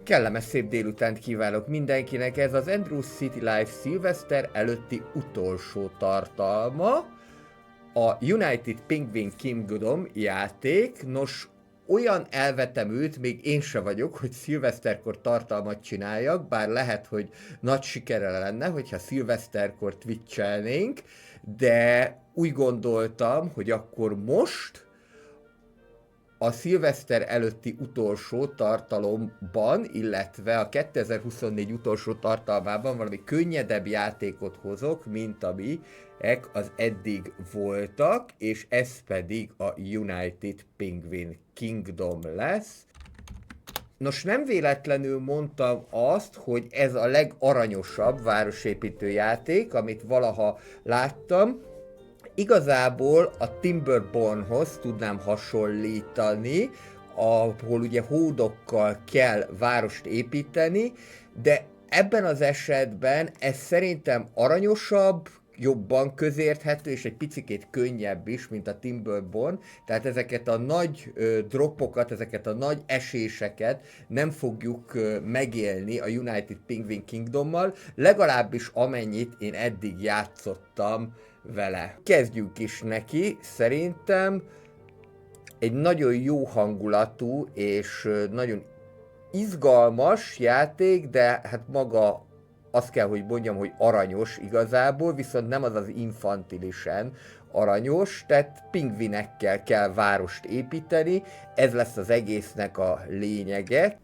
Kellemes szép délutánt kívánok mindenkinek, ez az Andrew City Live szilveszter előtti utolsó tartalma, a United Penguin Kingdom játék. Nos, olyan elvetemült, még én se vagyok, hogy szilveszterkor tartalmat csináljak, bár lehet, hogy nagy sikere lenne, hogyha szilveszterkor twitchelnénk, de úgy gondoltam, hogy akkor most a szilveszter előtti utolsó tartalomban, illetve a 2024 utolsó tartalmában valami könnyedebb játékot hozok, mint amik az eddig voltak, és ez pedig a United Penguin Kingdom lesz. Nos, nem véletlenül mondtam azt, hogy ez a legaranyosabb városépítő játék, amit valaha láttam. Igazából a Timberbornhoz tudnám hasonlítani, ahol ugye hódokkal kell várost építeni, de ebben az esetben ez szerintem aranyosabb, jobban közérthető, és egy picikét könnyebb is, mint a Timberborn, tehát ezeket a nagy droppokat, ezeket a nagy eséseket nem fogjuk megélni a United Penguin Kingdommal, legalábbis amennyit én eddig játszottam vele. Kezdjünk is neki, szerintem egy nagyon jó hangulatú és nagyon izgalmas játék, de hát maga azt kell, hogy mondjam, hogy aranyos igazából, viszont nem az infantilisen aranyos, tehát pingvinekkel kell várost építeni, ez lesz az egésznek a lényege.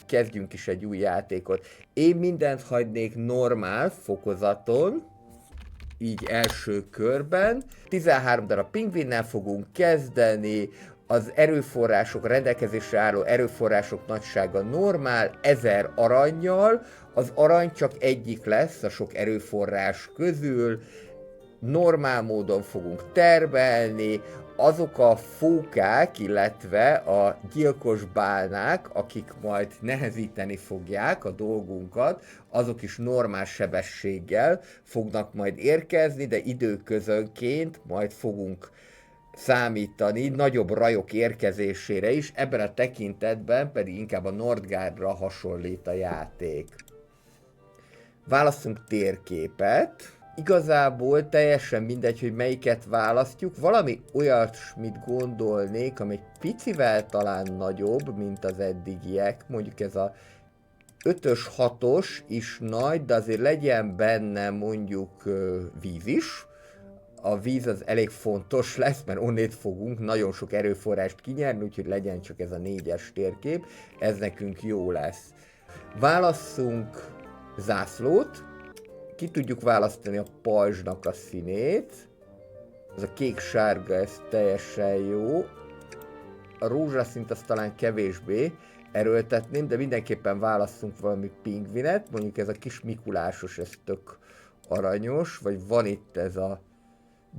Kezdjünk is egy új játékot. Én mindent hagynék normál fokozaton, így első körben. 13 darab pingvinnel fogunk kezdeni, az erőforrások, rendelkezésre álló erőforrások nagysága normál, 1000 arannyal, az arany csak egyik lesz a sok erőforrás közül, normál módon fogunk termelni, azok a fókák, illetve a gyilkos bálnák, akik majd nehezíteni fogják a dolgunkat, azok is normál sebességgel fognak majd érkezni, de időközönként majd fogunk számítani nagyobb rajok érkezésére is, ebben a tekintetben pedig inkább a Nordgardra hasonlít a játék. Válasszunk térképet. Igazából teljesen mindegy, hogy melyiket választjuk, valami olyasmit gondolnék, ami egy picivel talán nagyobb, mint az eddigiek, mondjuk ez a 5-ös, 6-os is nagy, de azért legyen benne mondjuk víz is. A víz az elég fontos lesz, mert onnét fogunk nagyon sok erőforrást kinyerni, úgyhogy legyen csak ez a 4-es térkép, ez nekünk jó lesz. Válasszunk zászlót. Ki tudjuk választani a pajzsnak a színét. Ez a kék-sárga, ez teljesen jó. A rózsaszínt azt talán kevésbé erőltetném, de mindenképpen válasszunk valami pingvinet. Mondjuk ez a kis mikulásos, ez tök aranyos. Vagy van itt ez a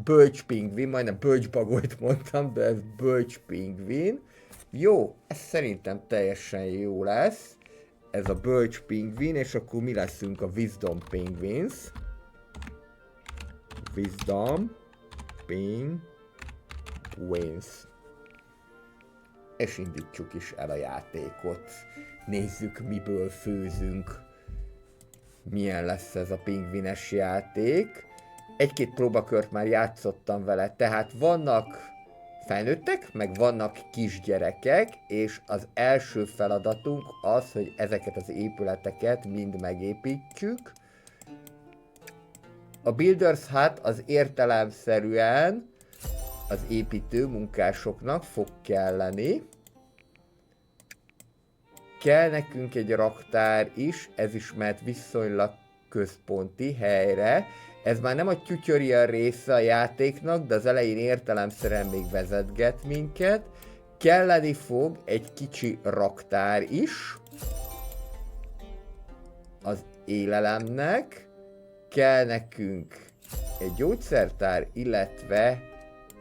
bölcs pingvin, majdnem bölcsbagolyt mondtam, de ez bölcs pingvin. Jó, ez szerintem teljesen jó lesz. Ez a bölcs pingvin, és akkor mi leszünk a Wisdom Penguins. Wisdom Penguins. És indítsuk is el a játékot. Nézzük, miből főzünk. Milyen lesz ez a pingvines játék. Egy-két próbakört már játszottam vele, tehát vannak felnőttek, meg vannak kisgyerekek, és az első feladatunk az, hogy ezeket az épületeket mind megépítsük. A Builders Hut az értelemszerűen az építő munkásoknak fog kelleni. Kell nekünk egy raktár is, ez is mehet viszonylag központi helyre. Ez már nem a tutorial része a játéknak, de az elején értelemszerűen még vezetget minket. Kelleni fog egy kicsi raktár is az élelemnek. Kell nekünk egy gyógyszertár, illetve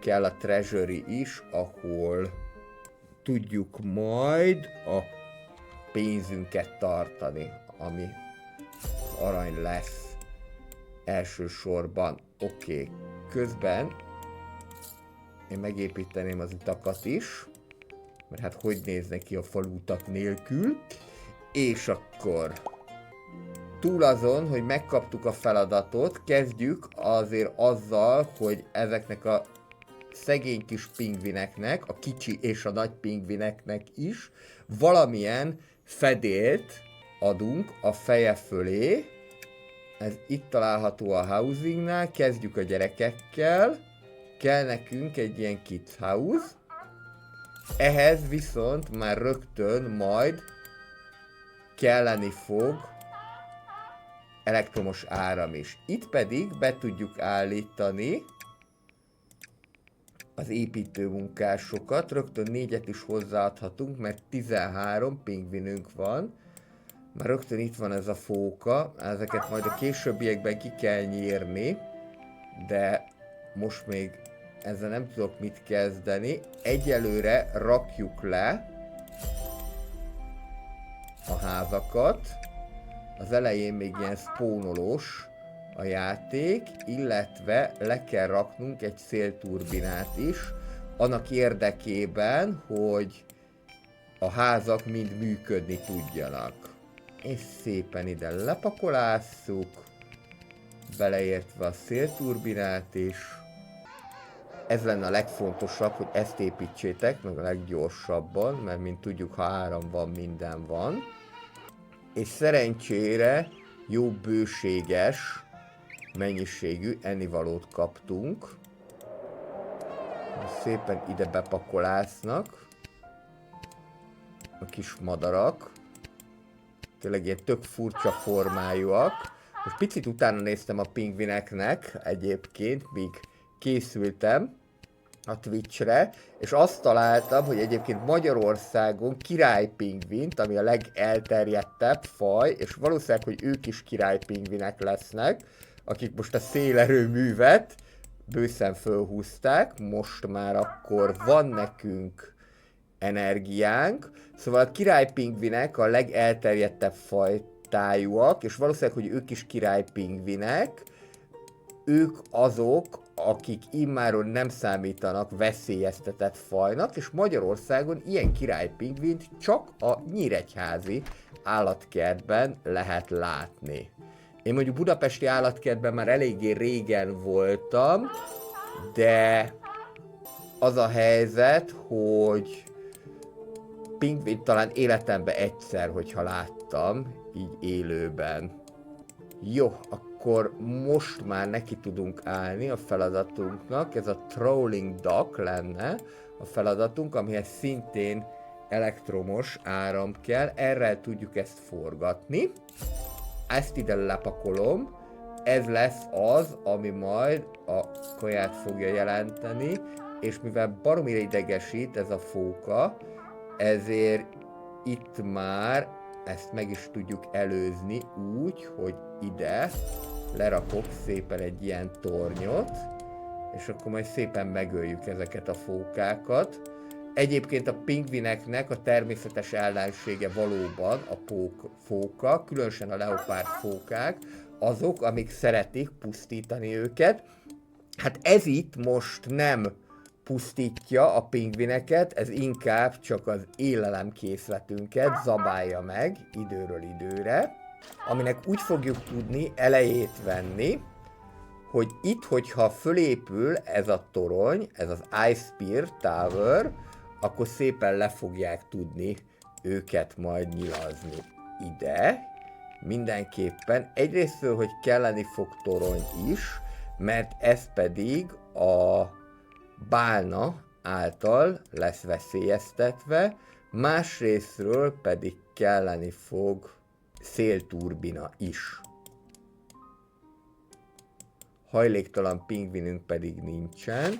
kell a treasury is, ahol tudjuk majd a pénzünket tartani, ami arany lesz elsősorban. Oké, közben én megépíteném az utakat is, mert hát hogy néznek ki a falutak nélkül, és akkor túl azon, hogy megkaptuk a feladatot, kezdjük azért azzal, hogy ezeknek a szegény kis pingvineknek, a kicsi és a nagy pingvineknek is valamilyen fedélt adunk a feje fölé. Ez itt található a housingnál, kezdjük a gyerekekkel. Kell nekünk egy ilyen kids house. Ehhez viszont már rögtön majd kelleni fog elektromos áram is. Itt pedig be tudjuk állítani az építő munkásokat. Rögtön 4-et is hozzáadhatunk, mert 13 pingvinünk van. Már rögtön itt van ez a fóka, ezeket majd a későbbiekben ki kell nyírni, de most még ezzel nem tudok mit kezdeni. Egyelőre rakjuk le a házakat. Az elején még ilyen spónolós a játék, illetve le kell raknunk egy szélturbinát is, annak érdekében, hogy a házak mind működni tudjanak. És szépen ide lepakolásszuk, beleértve a szélturbinát is. Ez lenne a legfontosabb, hogy ezt építsétek meg a leggyorsabban, mert mint tudjuk, ha áram van, minden van. És szerencsére jó bőséges mennyiségű ennivalót kaptunk. Szépen ide bepakolásznak a kis madarak. Tényleg ilyen tök furcsa formájúak. Most picit utána néztem a pingvineknek egyébként, míg készültem a Twitchre, és azt találtam, hogy egyébként Magyarországon királypingvint, ami a legelterjedtebb faj, és valószínűleg, hogy ők is királypingvinek lesznek, akik most a szélerőművet bőszen fölhúzták, most már akkor van nekünk energiánk, szóval a királypingvinek a legelterjedtebb fajtájúak, és valószínűleg, hogy ők is királypingvinek, ők azok, akik immáron nem számítanak veszélyeztetett fajnak, és Magyarországon ilyen királypingvint csak a nyíregyházi állatkertben lehet látni. Én mondjuk budapesti állatkertben már eléggé régen voltam, de az a helyzet, hogy pingvint talán életemben egyszer, hogyha láttam, így élőben. Jó, akkor most már neki tudunk állni a feladatunknak, ez a Trolling Dock lenne a feladatunk, amihez szintén elektromos áram kell, erre tudjuk ezt forgatni. Ezt ide lepakolom, ez lesz az, ami majd a kaját fogja jelenteni, és mivel baromira idegesít ez a fóka, ezért itt már ezt meg is tudjuk előzni úgy, hogy ide lerakok szépen egy ilyen tornyot, és akkor majd szépen megöljük ezeket a fókákat. Egyébként a pingvineknek a természetes ellensége valóban a fóka, különösen a leopárd fókák, azok, amik szeretik pusztítani őket. Hát ez itt most nem pusztítja a pingvineket, ez inkább csak az élelemkészletünket zabálja meg időről időre, aminek úgy fogjuk tudni elejét venni, hogy itt, hogyha fölépül ez a torony, ez az Ice Spear Tower, akkor szépen le fogják tudni őket majd nyilazni ide. Mindenképpen egyrésztől, hogy kelleni fog torony is, mert ez pedig a bálna által lesz veszélyeztetve, másrésztről pedig kelleni fog szélturbina is. Hajléktalan pingvinünk pedig nincsen.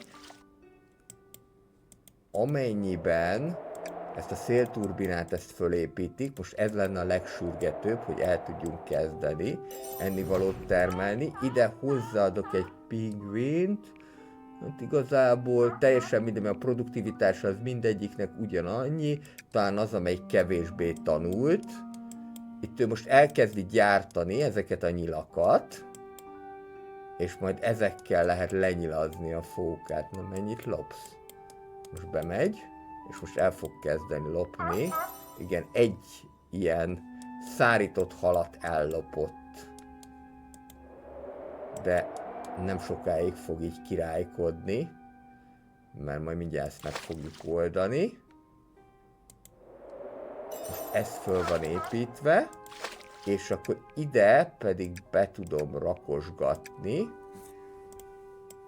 Amennyiben ezt a szélturbinát fölépítik, most ez lenne a legsürgetőbb, hogy el tudjunk kezdeni ennivalót termelni. Ide hozzáadok egy pingvint, Hát igazából teljesen mindegy, a produktivitás az mindegyiknek ugyanannyi, talán az, amelyik kevésbé tanult. Itt ő most elkezdi gyártani ezeket a nyilakat, és majd ezekkel lehet lenyilazni a fókát. Na, mennyit lopsz? Most bemegy, és most el fog kezdeni lopni. Igen, egy ilyen szárított halat ellopott. De nem sokáig fog így királykodni, mert majd mindjárt ezt meg fogjuk oldani. Most ez föl van építve, és akkor ide pedig be tudom rakosgatni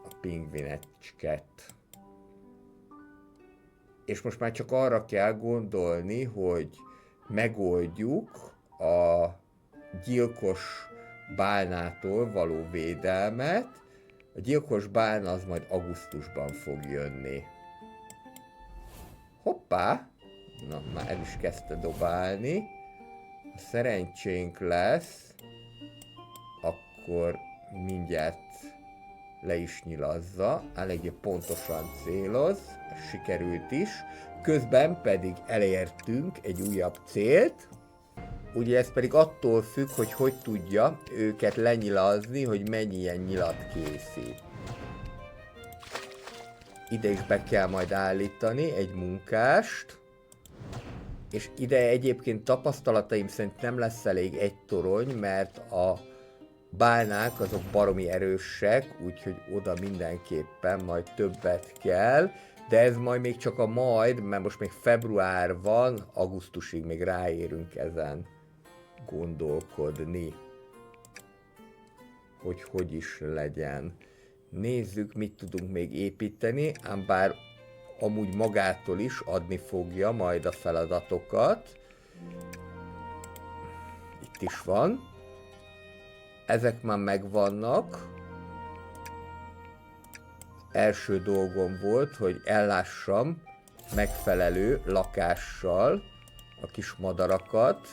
a pingvinecskét. És most már csak arra kell gondolni, hogy megoldjuk a gyilkos bálnától való védelmet. A gyilkos bálna az majd augusztusban fog jönni. Hoppá! Na, már el is kezdte dobálni. Ha szerencsénk lesz, akkor mindjárt le is nyilazza. Eléggé pontosan céloz, sikerült is. Közben pedig elértünk egy újabb célt. Ugye ez pedig attól függ, hogy tudja őket lenyilazni, hogy mennyi ilyen nyilat készít. Ide is be kell majd állítani egy munkást. És ide egyébként tapasztalataim szerint nem lesz elég egy torony, mert a bálnák azok baromi erősek, úgyhogy oda mindenképpen majd többet kell. De ez majd még csak a majd, mert most még február van, augusztusig még ráérünk ezen gondolkodni, hogy is legyen. Nézzük, mit tudunk még építeni, ám bár amúgy magától is adni fogja majd a feladatokat. Itt is van. Ezek már megvannak. Első dolgom volt, hogy ellássam megfelelő lakással a kis madarakat.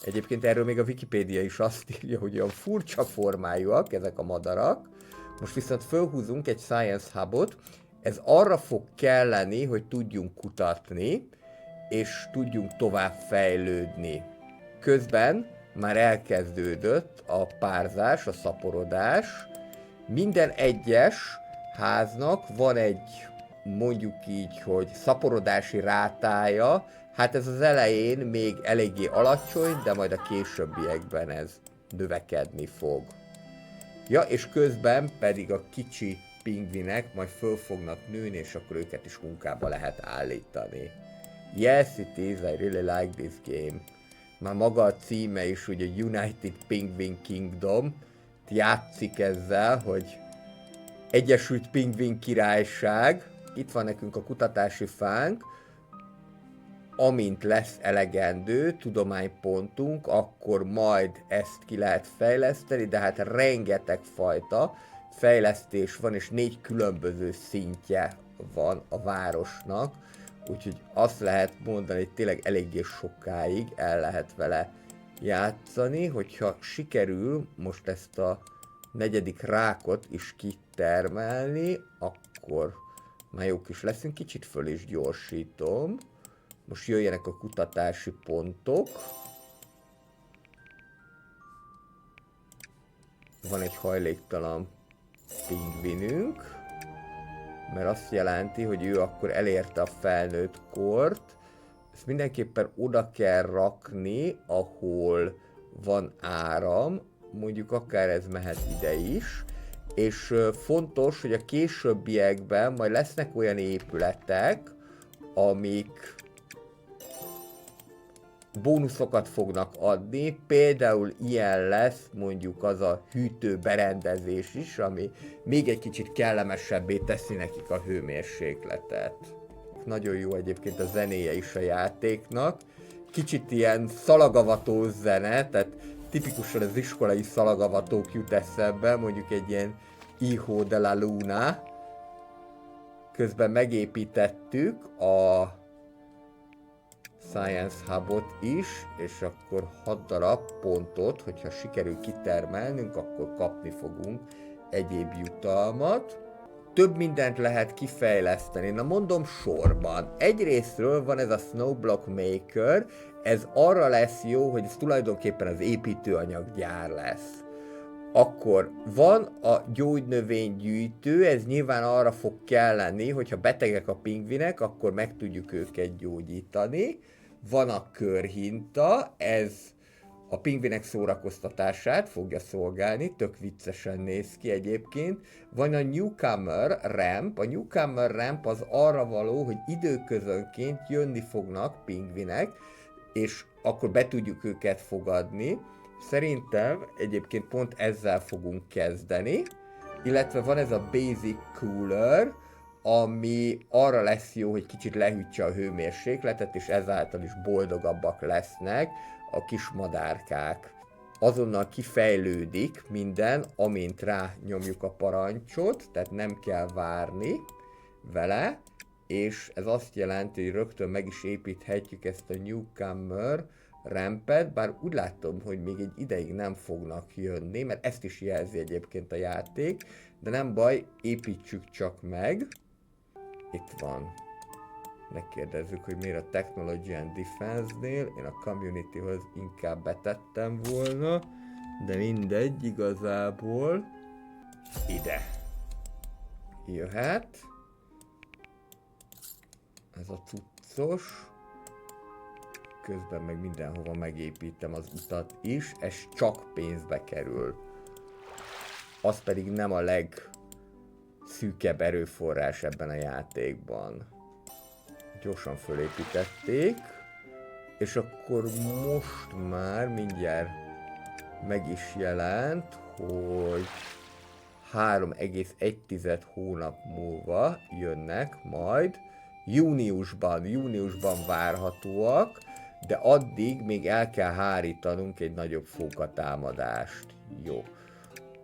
Egyébként erről még a Wikipédia is azt írja, hogy olyan furcsa formájúak ezek a madarak. Most viszont fölhúzunk egy Science Hubot. Ez arra fog kelleni, hogy tudjunk kutatni, és tudjunk tovább fejlődni. Közben már elkezdődött a párzás, a szaporodás. Minden egyes háznak van egy, mondjuk így, hogy szaporodási rátája. Hát ez az elején még eléggé alacsony, de majd a későbbiekben ez növekedni fog. Ja, és közben pedig a kicsi pingvinek majd föl fognak nőni, és akkor őket is munkába lehet állítani. Yes, it is, I really like this game. Már maga a címe is ugye United Penguin Kingdom, játszik ezzel, hogy Egyesült Pingvin Királyság. Itt van nekünk a kutatási fánk, amint lesz elegendő tudománypontunk, akkor majd ezt ki lehet fejleszteni, de hát rengeteg fajta fejlesztés van, és 4 különböző szintje van a városnak, úgyhogy azt lehet mondani, hogy tényleg eléggé sokáig el lehet vele játszani, hogyha sikerül most ezt a 4. rákot is kitermelni, akkor már jók is leszünk, kicsit föl is gyorsítom. Most jöjjenek a kutatási pontok. Van egy hajléktalan pingvinünk, mert azt jelenti, hogy ő akkor elérte a felnőtt kort. Ezt mindenképpen oda kell rakni, ahol van áram, mondjuk akár ez mehet ide is. És fontos, hogy a későbbiekben majd lesznek olyan épületek, amik bónuszokat fognak adni, például ilyen lesz mondjuk az a hűtő berendezés is, ami még egy kicsit kellemesebbé teszi nekik a hőmérsékletet. Nagyon jó egyébként a zenéje is a játéknak, kicsit ilyen szalagavató zene, tehát tipikusan az iskolai szalagavatók jut eszembe, mondjuk egy ilyen Hijo de la Luna. Közben megépítettük a Science Hubot is, és akkor 6 darab pontot, hogyha sikerül kitermelnünk, akkor kapni fogunk egyéb jutalmat. több mindent lehet kifejleszteni. Na mondom sorban. Egyrésztről van ez a Snowblock Maker, ez arra lesz jó, hogy ez tulajdonképpen az építőanyaggyár lesz. Akkor van a gyógynövénygyűjtő, ez nyilván arra fog kelleni, hogyha betegek a pingvinek, akkor meg tudjuk őket gyógyítani. Van a körhinta, ez a pingvinek szórakoztatását fogja szolgálni, tök viccesen néz ki egyébként. Van a Newcomer Ramp, a Newcomer Ramp az arra való, hogy időközönként jönni fognak pingvinek, és akkor be tudjuk őket fogadni. Szerintem egyébként pont ezzel fogunk kezdeni, illetve van ez a Basic Cooler, ami arra lesz jó, hogy kicsit lehűtse a hőmérsékletet, és ezáltal is boldogabbak lesznek a kis madárkák. Azonnal kifejlődik minden, amint rá nyomjuk a parancsot, tehát nem kell várni vele, és ez azt jelenti, hogy rögtön meg is építhetjük ezt a Newcomer Rampet, bár úgy látom, hogy még egy ideig nem fognak jönni, mert ezt is jelzi egyébként a játék, de nem baj, építsük csak meg. Itt van. Megkérdezzük, hogy miért a Technology and Defense-nél, én a Communityhoz inkább betettem volna, de mindegy, igazából ide jöhet. Ez a cuccos. Közben meg mindenhova megépítem az utat is, ez csak pénzbe kerül. Az pedig nem a legszűkebb erőforrás ebben a játékban. Gyorsan fölépítették, és akkor most már mindjárt meg is jelent, hogy 3,1 hónap múlva jönnek majd, júniusban várhatóak, de addig még el kell hárítanunk egy nagyobb fókatámadást. Jó.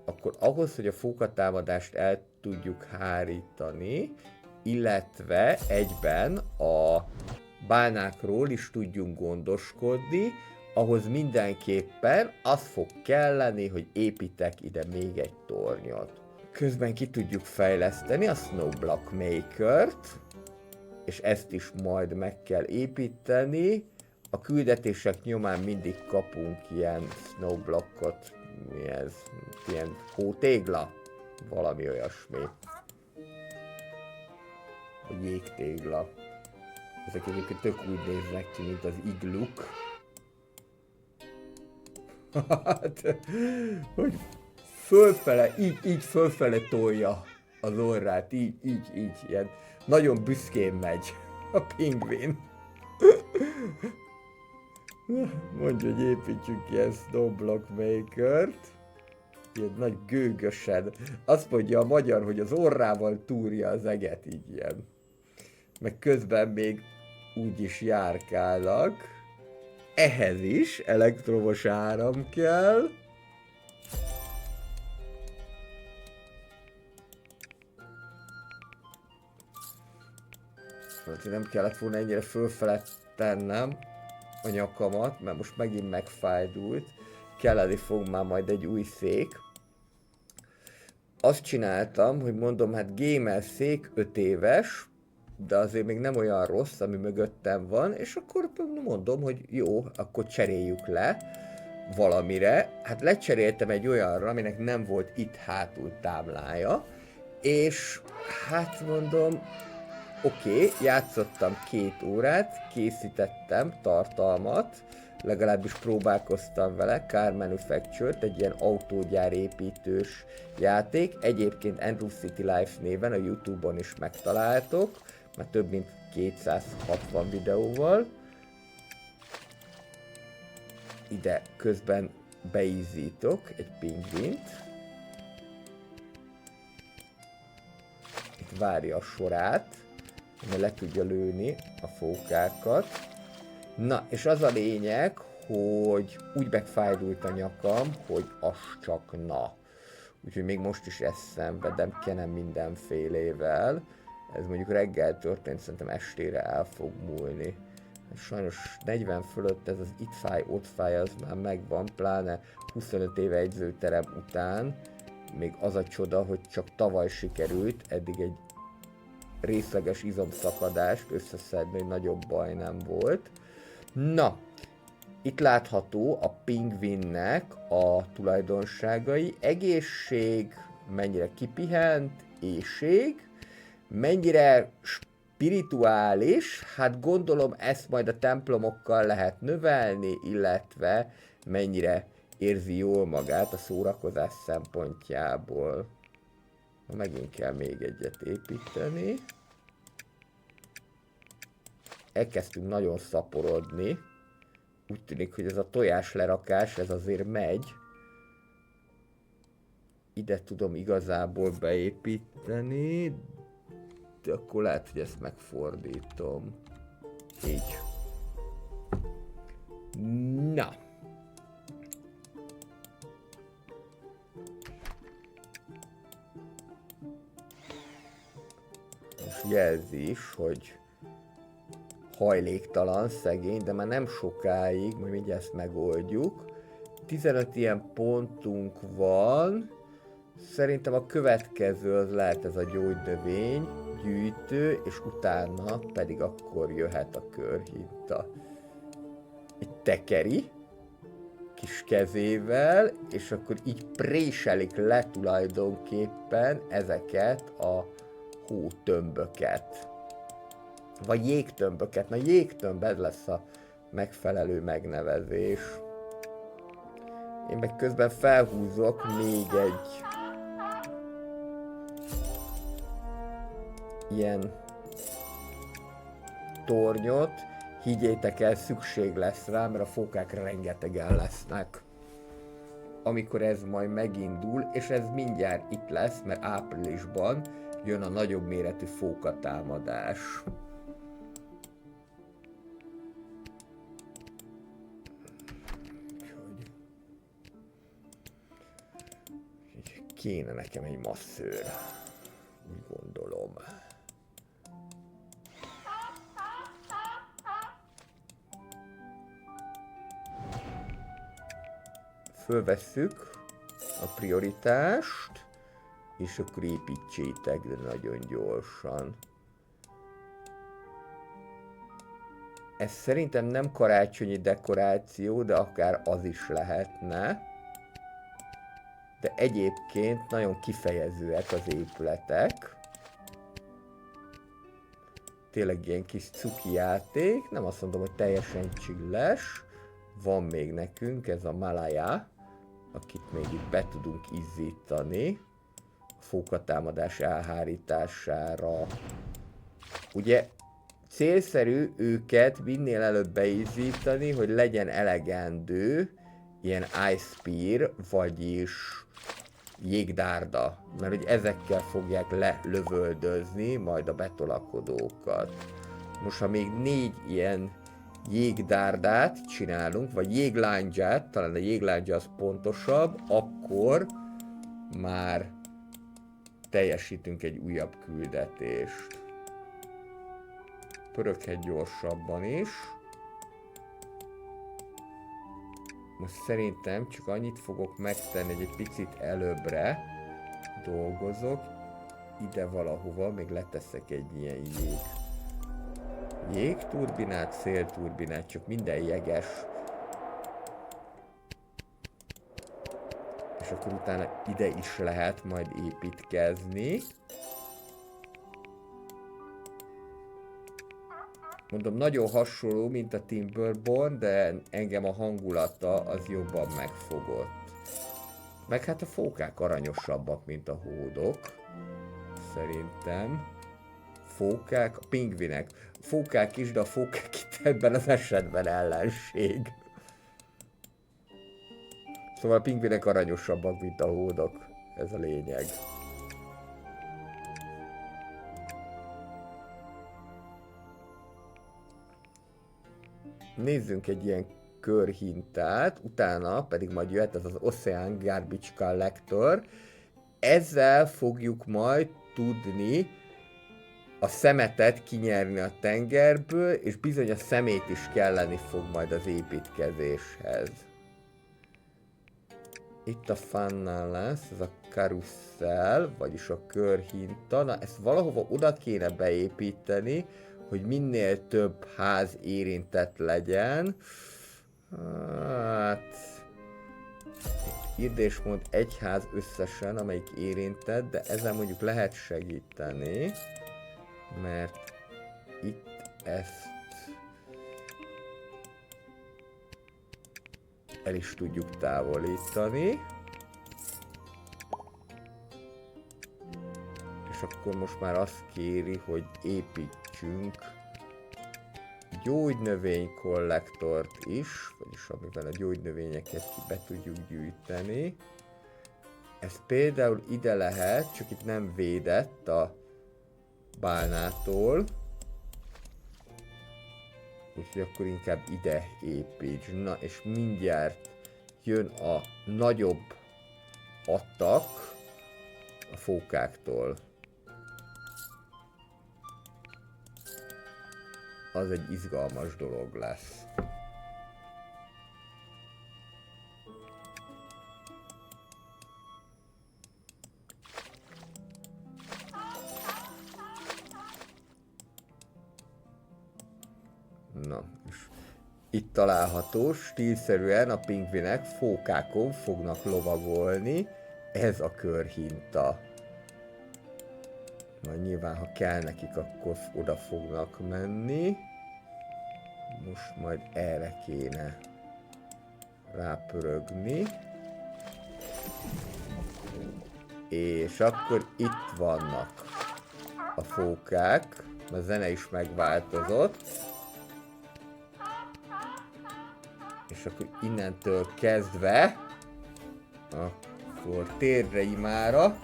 Akkor ahhoz, hogy a fókatámadást el tudjuk hárítani, illetve egyben a bálnákról is tudjunk gondoskodni, ahhoz mindenképpen az fog kelleni, hogy építek ide még egy tornyot. Közben ki tudjuk fejleszteni a Snowblock Maker-t, és ezt is majd meg kell építeni. A küldetések nyomán mindig kapunk ilyen snowblockot, mi ez? Ilyen hótégla? Valami olyasmi. A jégtégla. Ezek egyébként tök úgy néznek ki, mint az igluk. Hát, hogy fölfele, így fölfele tolja az orrát, így, ilyen. Nagyon büszkén megy a pingvin. Mondja, hogy építsük ki ezt Snowblock Maker-t. Ilyen nagy gőgösen. Azt mondja a magyar, hogy az orrával túrja az eget, így ilyen. Meg közben még úgy is járkálnak. Ehhez is elektromos áram kell. Nem kellett volna ennyire fölfele tennem a nyakamat, mert most megint megfájdult. Kelleni fog már majd egy új szék. Azt csináltam, hogy mondom, hát gamer szék 5 éves, de azért még nem olyan rossz, ami mögöttem van, és akkor mondom, hogy jó, akkor cseréljük le valamire. Hát lecseréltem egy olyanra, aminek nem volt itt hátul táblája, és hát mondom, oké, játszottam 2 órát, készítettem tartalmat, legalábbis próbálkoztam vele, Car Manufactured, egy ilyen autógyárépítős játék, egyébként Andrew City Life néven a YouTube-on is megtaláltok, már több mint 260 videóval. Ide közben beízítok egy pingvint. Itt várja a sorát, hogy le tudja lőni a fókákat. Na, és az a lényeg, hogy úgy megfájdult a nyakam, hogy az csak na. Úgyhogy még most is ezt szenvedem, kenem mindenfélével. Ez mondjuk reggel történt, szerintem estére el fog múlni. Sajnos 40 fölött ez az itt fáj, ott fáj, az már megvan, pláne 25 éve edzőterem után. még az a csoda, hogy csak tavaly sikerült eddig egy részleges izomszakadást összeszedni, hogy nagyobb baj nem volt. Na, itt látható a pingvinnek a tulajdonságai. Egészség, mennyire kipihent, éhség, mennyire spirituális, hát gondolom ezt majd a templomokkal lehet növelni, illetve mennyire érzi jól magát a szórakozás szempontjából. Megint kell még egyet építeni. Elkezdtünk nagyon szaporodni. Úgy tűnik, hogy ez a tojás lerakás, ez azért megy. Ide tudom igazából beépíteni, de akkor lehet, hogy ezt megfordítom. Így. Na. Most jelzi is, hogy hajléktalan, szegény, de már nem sokáig, majd mindjárt ezt megoldjuk. 15 ilyen pontunk van. Szerintem a következő az lehet ez a gyógynövény, gyűjtő, és utána pedig akkor jöhet a körhinta. Egy tekeri, kis kezével, és akkor így préselik le tulajdonképpen ezeket a hótömböket. Vagy jégtömböket. Na, jégtömb, ez lesz a megfelelő megnevezés. Én meg közben felhúzok még egy ilyen tornyot. Higgyétek el, szükség lesz rá, mert a fókák rengetegen lesznek. Amikor ez majd megindul, és ez mindjárt itt lesz, mert áprilisban jön a nagyobb méretű fókatámadás. Kéne nekem egy masszőr, úgy gondolom. Fölvesszük a prioritást, és akkor építsétek, de nagyon gyorsan. Ez szerintem nem karácsonyi dekoráció, de akár az is lehetne. De egyébként nagyon kifejezőek az épületek. Tényleg ilyen kis cuki játék, nem azt mondom, hogy teljesen csilles. Van még nekünk ez a Malaya, akit még itt be tudunk izzítani. A fókatámadás elhárítására. Ugye célszerű őket minél előbb beizzítani, hogy legyen elegendő ilyen ice spear, vagyis jégdárda, mert hogy ezekkel fogják lelövöldözni majd a betolakodókat. Most ha még 4 ilyen jégdárdát csinálunk, vagy jéglángyát, talán a jéglángya az pontosabb, akkor már teljesítünk egy újabb küldetést. Pöröghet gyorsabban is. Most szerintem csak annyit fogok megtenni, hogy egy picit előbbre dolgozok. Ide valahova még leteszek egy ilyen jégturbinát, szélturbinát, csak minden jeges. És akkor utána ide is lehet majd építkezni. Mondom, nagyon hasonló, mint a Timberborn, de engem a hangulata az jobban megfogott. Meg hát a fókák aranyosabbak, mint a hódok. Szerintem. Fókák, a pingvinek. Fókák is, de a fókák itt ebben az esetben ellenség. Szóval a pingvinek aranyosabbak, mint a hódok. Ez a lényeg. Nézzünk egy ilyen körhintát, utána pedig majd jöhet ez az Ocean Garbage Collector. Ezzel fogjuk majd tudni a szemetet kinyerni a tengerből, és bizony a szemét is kelleni fog majd az építkezéshez. Itt a funnel lesz, ez a karusszel, vagyis a körhinta. Na, ezt valahova oda kéne beépíteni, hogy minél több ház érintett legyen. Hát... Írd és mondd egy ház összesen, amelyik érintett, de ezzel mondjuk lehet segíteni, mert itt ezt el is tudjuk távolítani. És akkor most már azt kéri, hogy építsünk gyógynövény kollektort is, vagyis amivel a gyógynövényeket be tudjuk gyűjteni. Ez például ide lehet, csak itt nem védett a bálnától. Úgyhogy akkor inkább ide építs. Na, és mindjárt jön a nagyobb attak a fókáktól. Az egy izgalmas dolog lesz. Na, és itt található, stílszerűen a pingvinek fókákon fognak lovagolni. Ez a körhinta. Majd nyilván, ha kell nekik, akkor oda fognak menni. Most majd erre kéne rápörögni. És akkor itt vannak a fókák. A zene is megváltozott. És akkor innentől kezdve akkor térdre imára,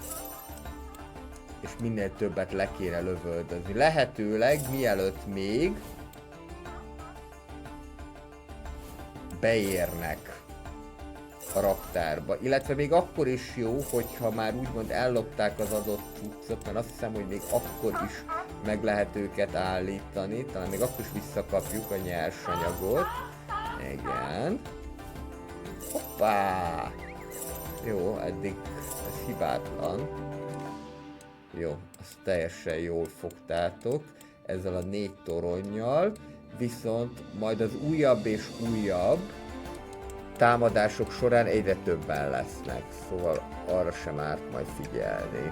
és minél többet le kéne lövöldözni. Lehetőleg mielőtt még beérnek a raktárba. Illetve még akkor is jó, hogyha már úgymond ellopták az adott cuccot, mert azt hiszem, hogy még akkor is meg lehet őket állítani. Talán még akkor is visszakapjuk a nyersanyagot. Igen. Hoppá! Jó, eddig ez hibátlan. Jó, azt teljesen jól fogtátok ezzel a 4 toronnyal, viszont majd az újabb és újabb támadások során egyre többen lesznek, szóval arra sem árt majd figyelni.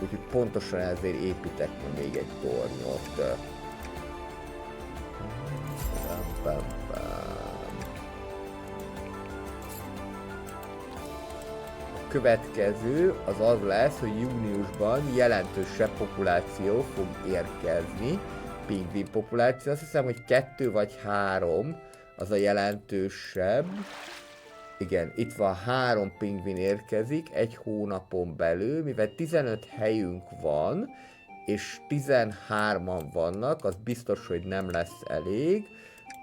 Úgyhogy pontosan ezért építek még egy tornyot. A következő az lesz, hogy júniusban jelentősebb populáció fog érkezni, pingvin populáció. Azt hiszem, hogy 2 vagy 3 az a jelentősebb. Igen, itt van 3 pingvin érkezik egy hónapon belül, mivel 15 helyünk van, és 13-an vannak, az biztos, hogy nem lesz elég,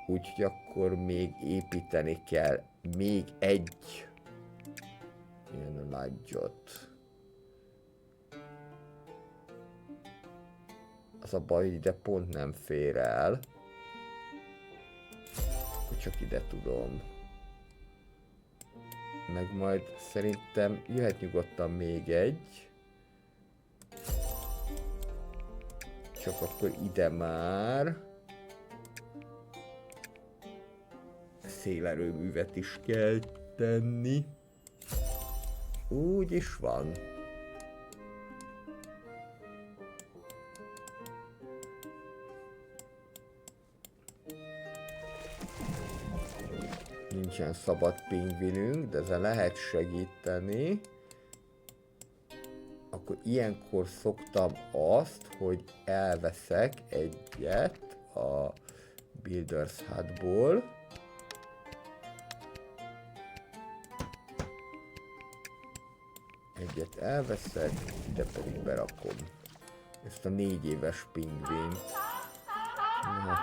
úgyhogy akkor még építeni kell még egy ilyen nagyot. Az a baj, hogy ide pont nem fér el, hogy csak ide tudom. Meg majd szerintem jöhet nyugodtan még egy. Csak akkor ide már szélerőművet is kell tenni. Úgy is van. Nincsen szabad pingvinünk, de ezzel lehet segíteni. Akkor ilyenkor szoktam azt, hogy elveszek egyet a Builders Hutból. Egyet elveszek, ide pedig berakom ezt a 4 éves pingvint. Na,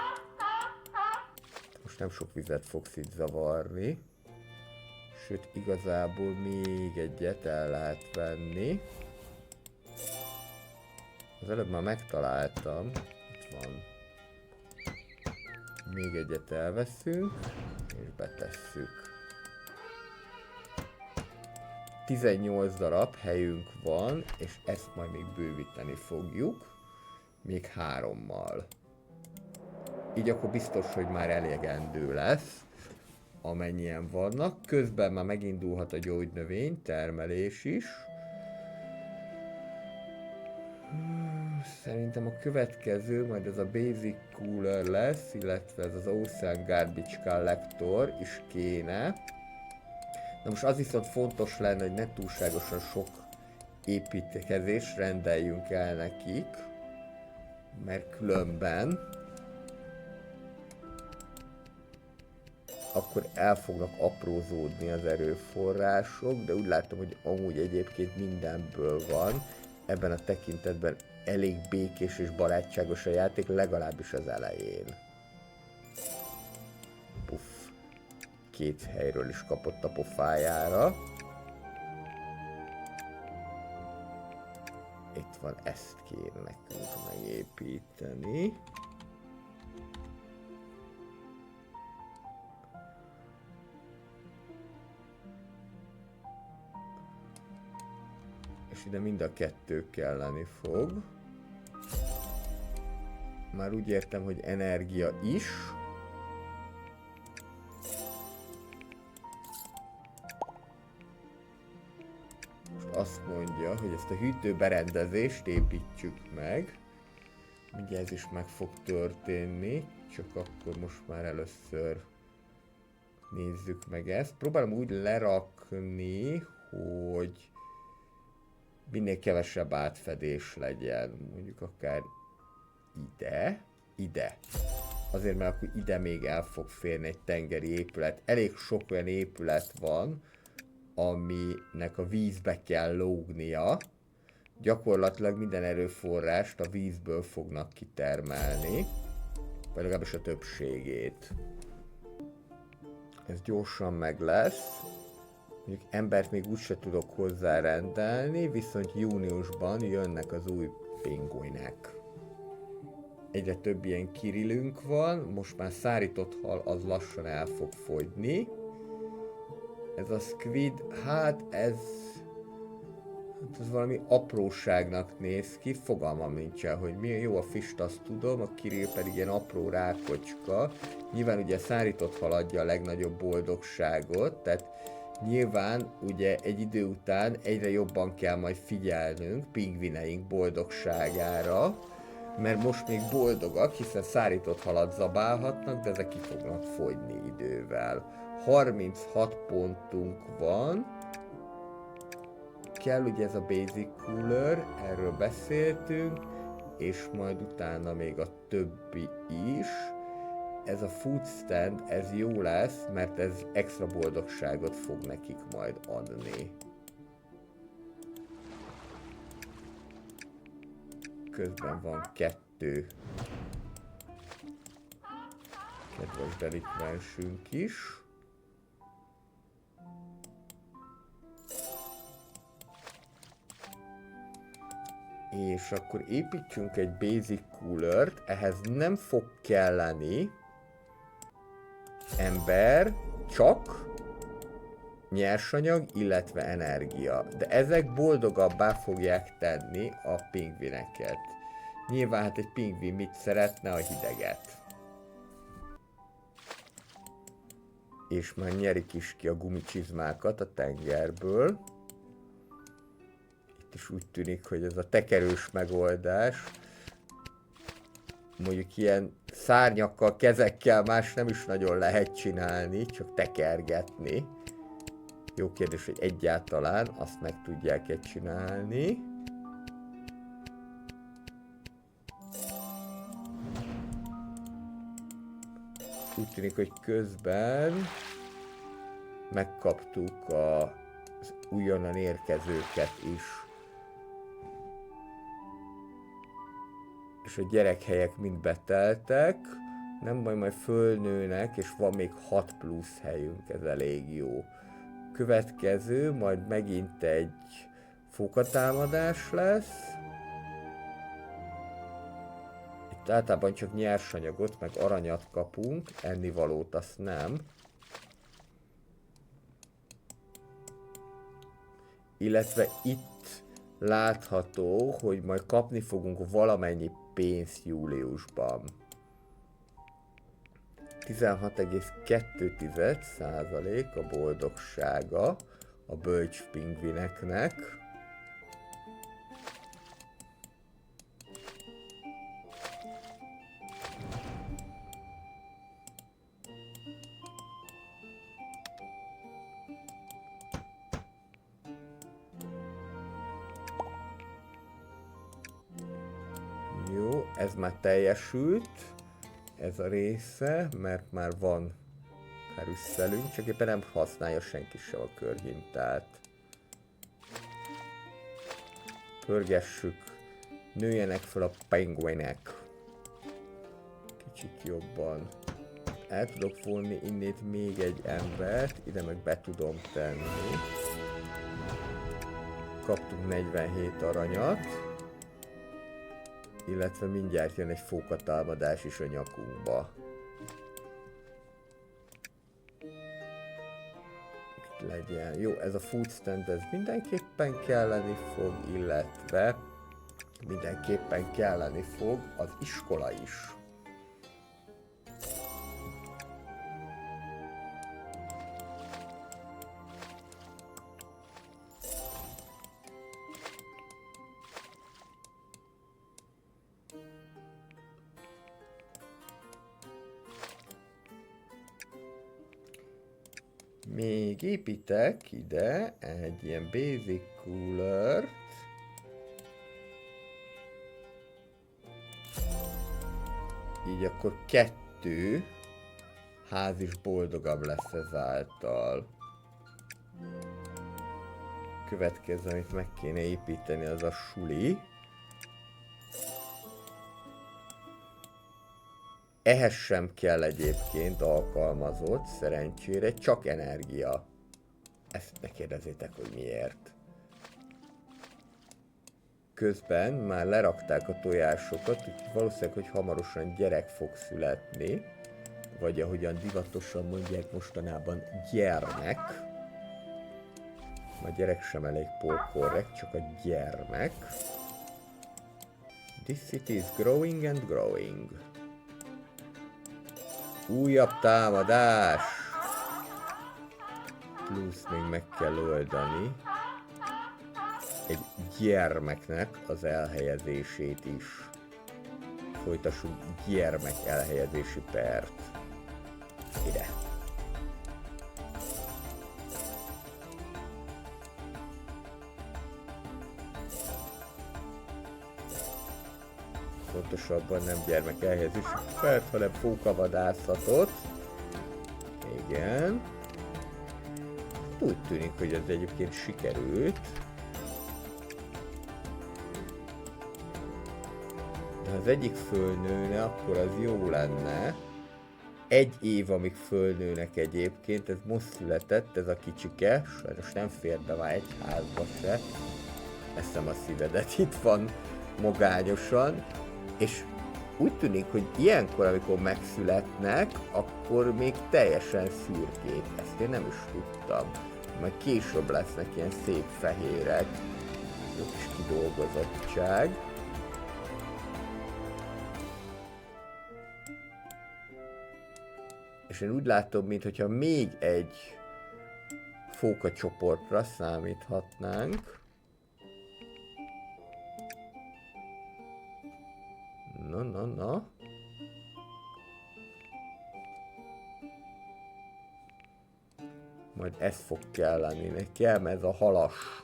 most nem sok vizet fogsz itt zavarni. Sőt, igazából még egyet el lehet venni. Az előbb már megtaláltam. Itt van. Még egyet elveszünk, és betesszük. 18 darab helyünk van, és ezt majd még bővíteni fogjuk. Még 3-mal. Így akkor biztos, hogy már elegendő lesz, amennyien vannak. Közben már megindulhat a gyógynövény termelés is. Szerintem a következő majd ez a Basic Cooler lesz, illetve ez az Ocean Garbage Collector is kéne. Na most az viszont fontos lenne, hogy ne túlságosan sok építkezést rendeljünk el nekik, mert különben akkor el fognak aprózódni az erőforrások, de úgy látom, hogy amúgy egyébként mindenből van. Ebben a tekintetben elég békés és barátságos a játék, legalábbis az elején. Puff. 2 helyről is kapott a pofájára. Itt van, ezt kéne nekünk megépíteni. És ide mind a 2 kelleni fog. Már úgy értem, hogy energia is. Most azt mondja, hogy ezt a hűtőberendezést építsük meg. Ugye ez is meg fog történni, csak akkor most már először nézzük meg ezt. Próbálom úgy lerakni, hogy minél kevesebb átfedés legyen, mondjuk akár ide. Azért, mert akkor ide még el fog férni egy tengeri épület. Elég sok olyan épület van, aminek a vízbe kell lógnia. Gyakorlatilag minden erőforrást a vízből fognak kitermelni, vagy legalábbis a többségét. Ez gyorsan meg lesz. Mondjuk embert még úgyse tudok hozzárendelni, viszont júniusban jönnek az új pinguinek. Egyre több ilyen kirilünk van, most már szárított hal az lassan el fog fogyni. Ez a squid, hát ez valami apróságnak néz ki, fogalmam nincsen, hogy mi jó, a fist azt tudom, a kirill pedig ilyen apró rákocska. Nyilván ugye szárított hal adja a legnagyobb boldogságot, tehát nyilván ugye egy idő után egyre jobban kell majd figyelnünk pingvineink boldogságára, mert most még boldogak, hiszen szárított halat zabálhatnak, de ezek ki fognak fogyni idővel. 36 pontunk van. Kell ugye ez a Basic Cooler, erről beszéltünk, és majd utána még a többi is. Ez a food stand, ez jó lesz, mert ez extra boldogságot fog nekik majd adni. Közben van 2 kedves delikvensünk is. És akkor építsünk egy Basic Coolert, ehhez nem fog kelleni ember, csak nyersanyag, illetve energia. De ezek boldogabbá fogják tenni a pingvineket. Nyilván hát egy pingvin mit szeretne? A hideget. És már nyerik is ki a gumicsizmákat a tengerből. Itt is úgy tűnik, hogy ez a tekerős megoldás. Mondjuk ilyen szárnyakkal, kezekkel más nem is nagyon lehet csinálni, csak tekergetni. Jó kérdés, hogy egyáltalán azt meg tudják-e csinálni. Úgy tűnik, hogy közben megkaptuk az újonnan érkezőket is. És a gyerekhelyek mind beteltek. Nem baj, majd fölnőnek, és van még 6 plusz helyünk, ez elég jó. Következő, majd megint egy fókatámadás lesz. Itt általában csak nyersanyagot, meg aranyat kapunk, ennivalót azt nem. illetve itt látható, hogy majd kapni fogunk valamennyi pénzt júliusban. 16,2% a boldogsága a bölcs pingvineknek. Jó, ez már teljesült, ez a része, mert már van karuszelünk, csak éppen nem használja senki sem a körhintát. Pörgessük, nőjenek fel a pingvinek. Kicsit jobban. El tudok volni innét még egy embert, ide meg be tudom tenni. Kaptunk 47 aranyat. Illetve mindjárt jön egy fókatámadás is a nyakunkba. Itt legyen. Jó, ez a food stand, ez mindenképpen kelleni fog, illetve mindenképpen kelleni fog az iskola is. Még építek ide egy ilyen basic cooler-t. Így akkor 2 ház is boldogabb lesz ezáltal. Következő, amit meg kéne építeni, az a suli. Ehhez sem kell egyébként alkalmazott, szerencsére, csak energia. Ezt ne kérdezzétek, hogy miért. Közben már lerakták a tojásokat, úgyhogy valószínűleg, hogy hamarosan gyerek fog születni. Vagy ahogyan divatosan mondják mostanában, gyermek. A gyerek sem elég korrekt, csak a gyermek. This city is growing and growing. Újabb támadás! Plusz még meg kell oldani egy gyermeknek az elhelyezését is. Folytassuk gyermek elhelyezési pert. Ide. Pontosabban nem gyermek elhelyezési pert, hanem fókavadászatot. Igen. Úgy tűnik, hogy ez egyébként sikerült. De ha az egyik fölnőne, akkor az jó lenne. 1 év, amíg fölnőnek egyébként, ez most született, ez a kicsike, sajnos nem fér be már egy házba se. Eszem a szívedet, itt van magányosan. És úgy tűnik, hogy ilyenkor, amikor megszületnek, akkor még teljesen szürkék. Ezt én nem is tudtam. Majd később lesznek ilyen szép fehérek. Jó kis kidolgozottság. És én úgy látom, mintha még egy fókacsoportra számíthatnánk. Na. Majd ez fog kelleni nekem, ez a halas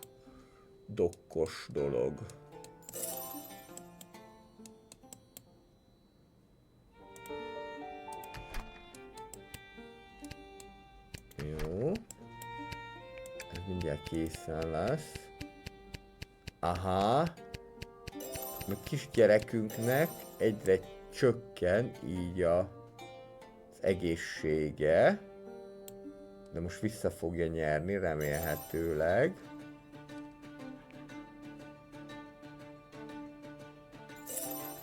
dokkos dolog. Jó. Ez mindjárt készen lesz. Aha. A kisgyerekünknek egyre csökken így az egészsége. De most vissza fogja nyerni, remélhetőleg.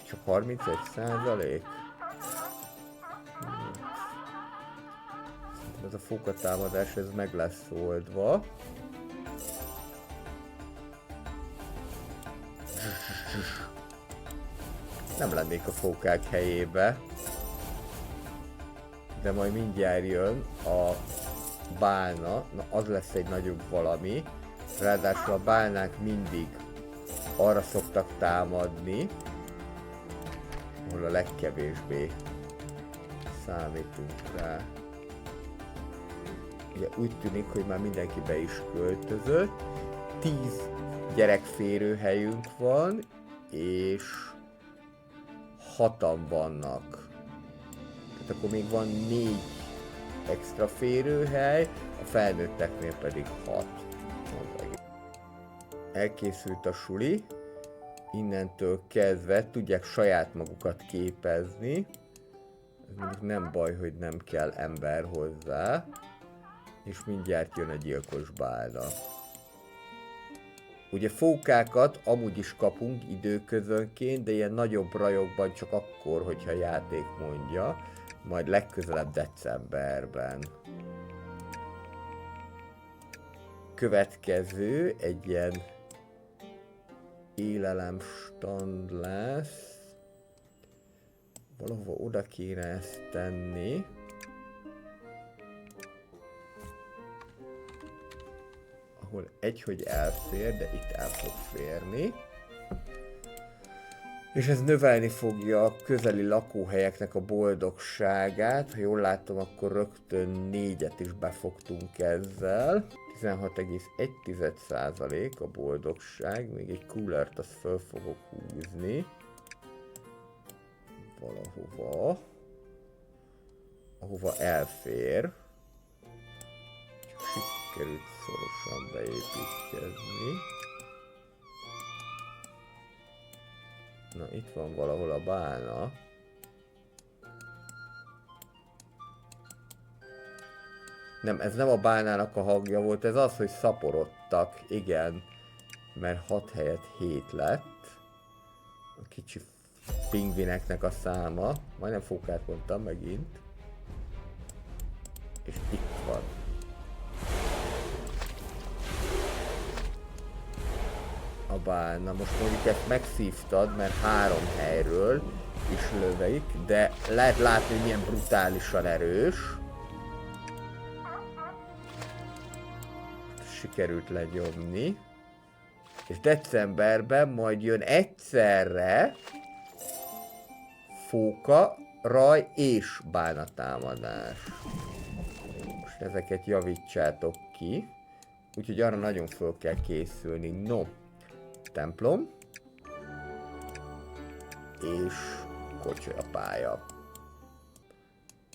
Csak 31%? Ez a fókatámadás, ez meg lesz oldva. nem lennék a fókák helyébe. De majd mindjárt jön a bálna, na az lesz egy nagyobb valami. Ráadásul a bálnák mindig arra szoktak támadni, ahol a legkevésbé számítunk rá. Ugye úgy tűnik, hogy már mindenki be is költözött. 10 gyerekférőhelyünk van, és 6-an vannak. Tehát akkor még van 4 extra férőhely, a felnőtteknél pedig 6. Elkészült a suli, innentől kezdve tudják saját magukat képezni. Ez mondjuk nem baj, hogy nem kell ember hozzá, és mindjárt jön a gyilkos bálna. Ugye fókákat amúgy is kapunk időközönként, de ilyen nagyobb rajokban csak akkor, hogyha a játék mondja, majd legközelebb decemberben. Következő egy ilyen élelemstand lesz. Valahova oda kéne ezt tenni. Ahol hogy elfér, de itt el fog férni. És ez növelni fogja a közeli lakóhelyeknek a boldogságát. Ha jól látom, akkor rögtön 4-et is befogtunk ezzel. 16,1% a boldogság, még egy coolert azt föl fogok húzni. Valahova. Ahova elfér. Csak sikerült szorosan beépítkezni. Na, itt van valahol a bálna. Nem, ez nem a bálnának a hangja volt, ez az, hogy szaporodtak. Igen, mert 6 helyett 7 lett. A kicsi pingvineknek a száma. Majdnem fókát mondtam megint. És itt van. A bálna. Most mondjuk ezt megszívtad, mert 3 helyről is löveik, de lehet látni, hogy milyen brutálisan erős. Sikerült legyomni. És decemberben majd jön egyszerre fóka, raj és bálnatámadás. Most ezeket javítsátok ki. Úgyhogy arra nagyon föl kell készülni. No, templom. És kocsijapálya.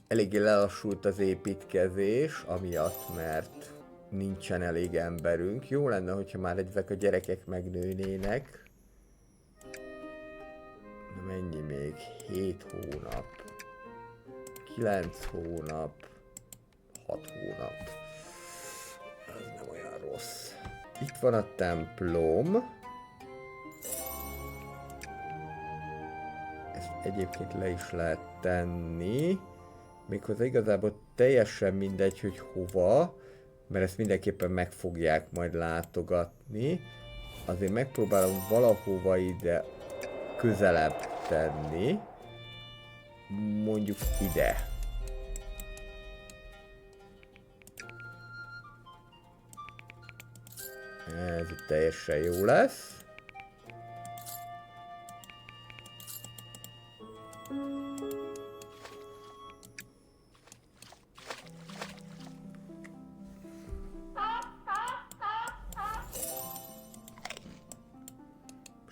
Eléggé lelassult az építkezés, amiatt, mert nincsen elég emberünk. Jó lenne, hogyha már ezek a gyerekek megnőnének. Mennyi még? 7 hónap. 9 hónap. 6 hónap. Ez nem olyan rossz. Itt van a templom. Ezt egyébként le is lehet tenni. Méghozzá igazából teljesen mindegy, hogy hova, mert ezt mindenképpen meg fogják majd látogatni. Azért megpróbálom valahova ide közelebb tenni. Mondjuk ide. Ez itt teljesen jó lesz.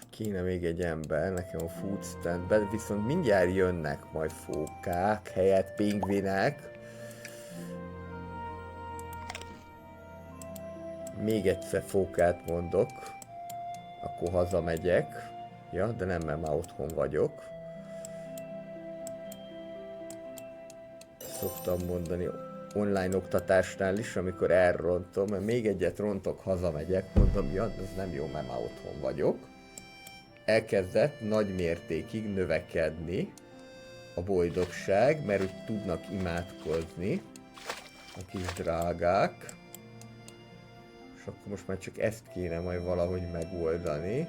Kéne még egy ember nekem a food standben, viszont mindjárt jönnek majd fókák, helyett pingvinek. Még egyszer fókát mondok, akkor hazamegyek. Ja, de nem, mert már otthon vagyok. Szoktam mondani online oktatásnál is, amikor elrontom, mert még egyet rontok, hazamegyek, mondom, ja, ez nem jó, mert már otthon vagyok. Elkezdett nagy mértékig növekedni a boldogság, mert úgy tudnak imádkozni a kis drágák. És akkor most már csak ezt kéne majd valahogy megoldani.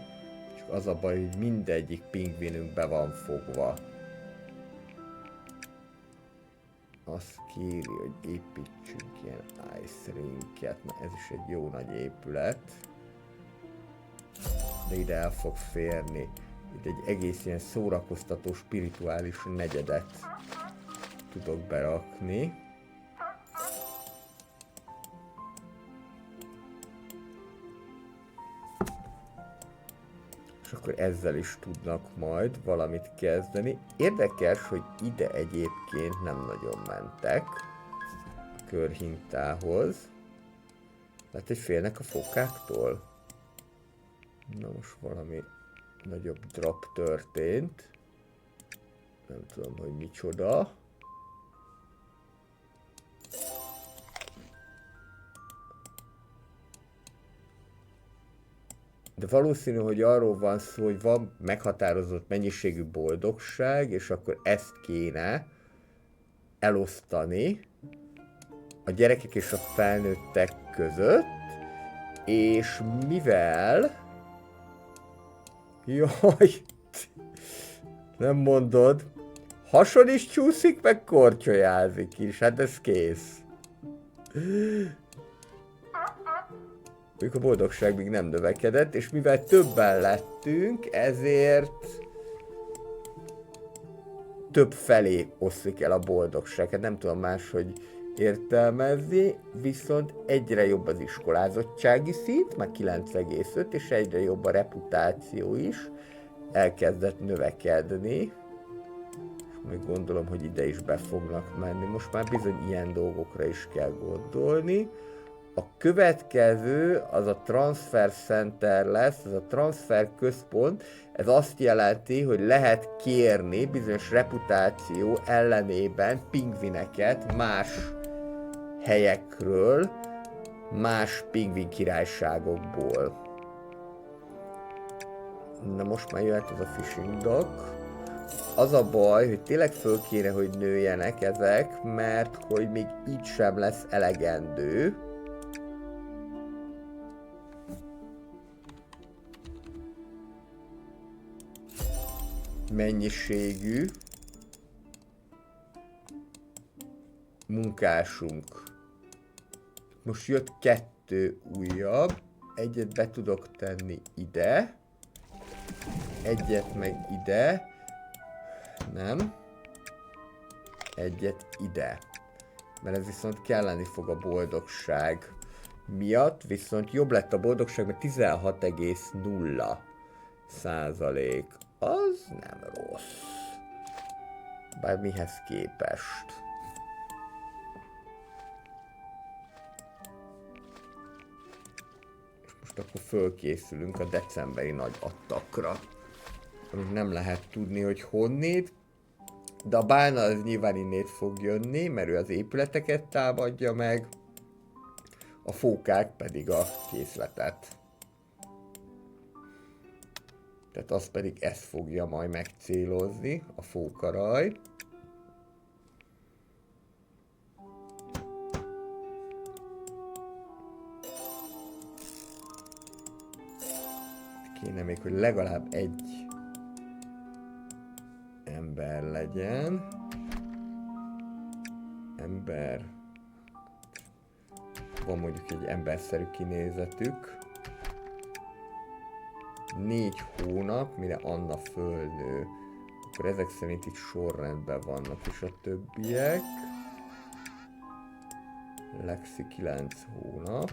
Csak Az a baj, hogy mindegyik pingvinünk be van fogva. Azt kéri, hogy építsünk ilyen ice rinket. Na ez is egy jó nagy épület. De ide el fog férni. Itt egy egész ilyen szórakoztató, spirituális negyedet tudok berakni. És akkor ezzel is tudnak majd valamit kezdeni. Érdekes, hogy ide egyébként nem nagyon mentek a körhintához. Lehet, hogy félnek a fokáktól. Na most valami nagyobb drop történt. Nem tudom, hogy micsoda. De valószínű, hogy arról van szó, hogy van meghatározott mennyiségű boldogság, és akkor ezt kéne elosztani a gyerekek és a felnőttek között, és mivel... Jaj, nem mondod, hason is csúszik, meg korcsolyázik is, hát ez kész. Még a boldogság még nem növekedett, és mivel többen lettünk, ezért több felé oszlik el a boldogság. Hát nem tudom máshogy értelmezni, viszont egyre jobb az iskolázottsági szint, már 9,5, és egyre jobb a reputáció is, elkezdett növekedni. És még gondolom, hogy ide is be fognak menni. Most már bizony ilyen dolgokra is kell gondolni. A következő az a Transfer Center lesz, ez a transfer központ, ez azt jelenti, hogy lehet kérni bizonyos reputáció ellenében pingvineket más helyekről, más pingvin királyságokból. Na most már jöhet az a fishing dock. Az a baj, hogy tényleg föl kéne, hogy nőjenek ezek, mert hogy még így sem lesz elegendő. Mennyiségű munkásunk. Most jött 2 újabb, egyet be tudok tenni ide, egyet meg ide, nem, egyet ide, mert ez viszont kelleni fog a boldogság miatt, viszont jobb lett a boldogság, mert 16,0%. Az nem rossz. Bár mihez képest. És most akkor fölkészülünk a decemberi nagy attakra. Amit nem lehet tudni, hogy honnét. De a bálna az nyilván innét fog jönni, mert ő az épületeket támadja meg. A fókák pedig a készletet. Tehát az pedig ezt fogja majd megcélozni, a fókaraj. Kéne még, hogy legalább egy ember legyen. Ember. Van mondjuk egy emberszerű kinézetük. 4 hónap, mire Anna fölnő. Akkor ezek szerint itt sorrendben vannak is a többiek. Lexi 9 hónap.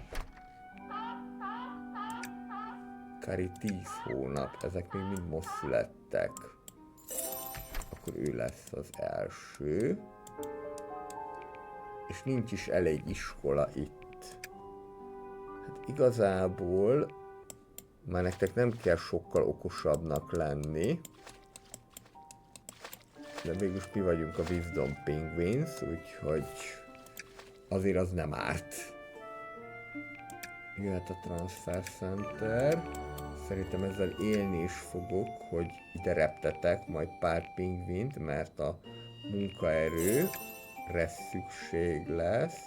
Kari 10 hónap. Ezek még mind most születtek. Akkor ő lesz az első. És nincs is elég iskola itt. Hát igazából már nektek nem kell sokkal okosabbnak lenni. De végülis mi vagyunk a Wisdom Penguins, úgyhogy azért az nem árt. Jöhet a Transfer Center. Szerintem ezzel élni is fogok, hogy ide reptetek majd pár pingvint, mert a munkaerőre szükség lesz.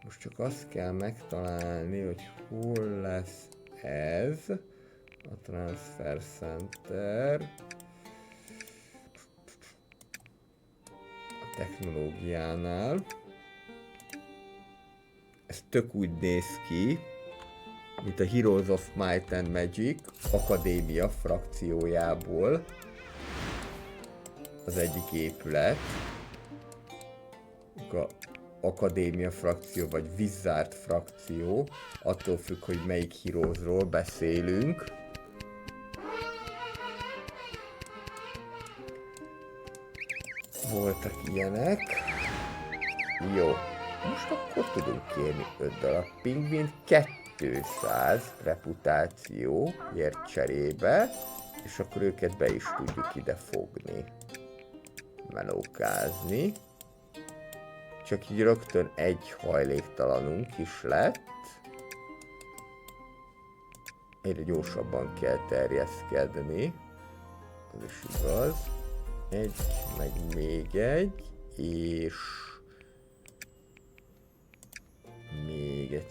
Most csak azt kell megtalálni, hogy hol lesz ez. A Transfer Center. A technológiánál. Ez tök úgy néz ki, mint a Heroes of Might and Magic Akadémia frakciójából az egyik épület. A Akadémia frakció vagy Wizard frakció, attól függ, hogy melyik Heroesról beszélünk. Voltak ilyenek. Jó, most akkor tudunk kérni 5 darab pingvint, 200 reputációért cserébe, és akkor őket be is tudjuk ide fogni. Melókázni. Csak így rögtön egy hajléktalanunk is lett. Egyre gyorsabban kell terjeszkedni. Ez is igaz. Egy, meg még egy, és még egy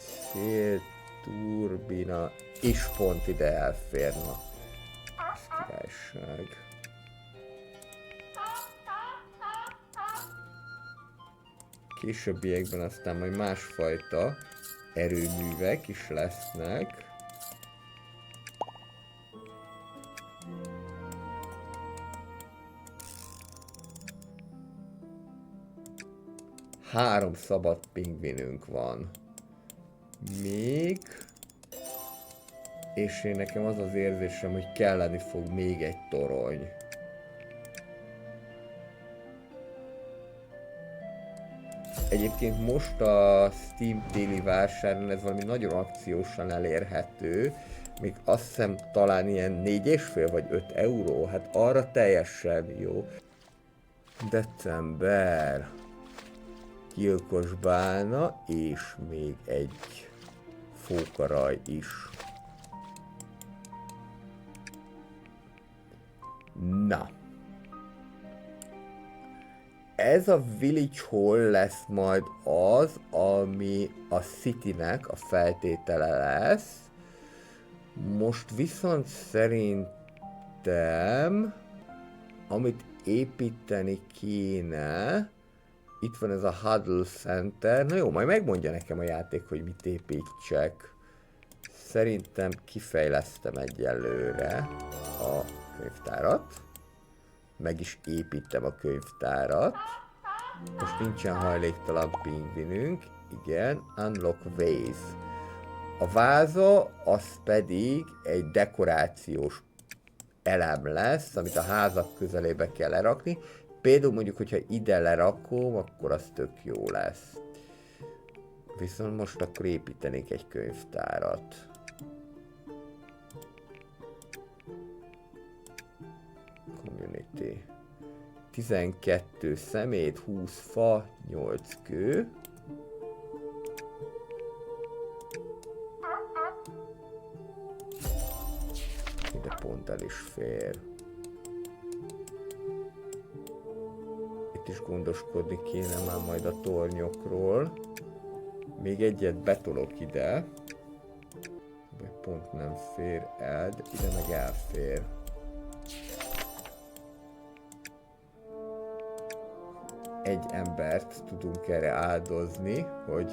szélturbina, és pont ide elférna. Ez királyság. Későbbiekben aztán majd másfajta erőművek is lesznek. Három szabad pingvinünk van. Még. És én nekem az az érzésem, hogy kelleni fog még egy torony. Egyébként most a Steam téli vásáron ez valami nagyon akciósan elérhető. Még azt hiszem talán ilyen 4,5 vagy 5 euró. Hát arra teljesen jó. December. Gyilkos bálna, és még egy fókaraj is. Na. Ez a Village Hall lesz majd az, ami a Citynek a feltétele lesz. Most viszont szerintem, amit építeni kéne, itt van ez a Huddle Center. Na jó, majd megmondja nekem a játék, hogy mit építsek. Szerintem kifejlesztem egyelőre a könyvtárat. Meg is építem a könyvtárat. Most nincsen hajléktalan pingvinünk. Igen, Unlock Vase. A váza az pedig egy dekorációs elem lesz, amit a házak közelébe kell lerakni. Például mondjuk, hogyha ide lerakom, akkor az tök jó lesz. Viszont most akkor építenék egy könyvtárat. Community. 12 szemét, 20 fa, 8 kő. Ide pont el is fér. Itt is gondoskodni kéne már majd a tornyokról. Még egyet betolok ide. Pont nem fér el, de ide meg elfér. Egy embert tudunk erre áldozni, hogy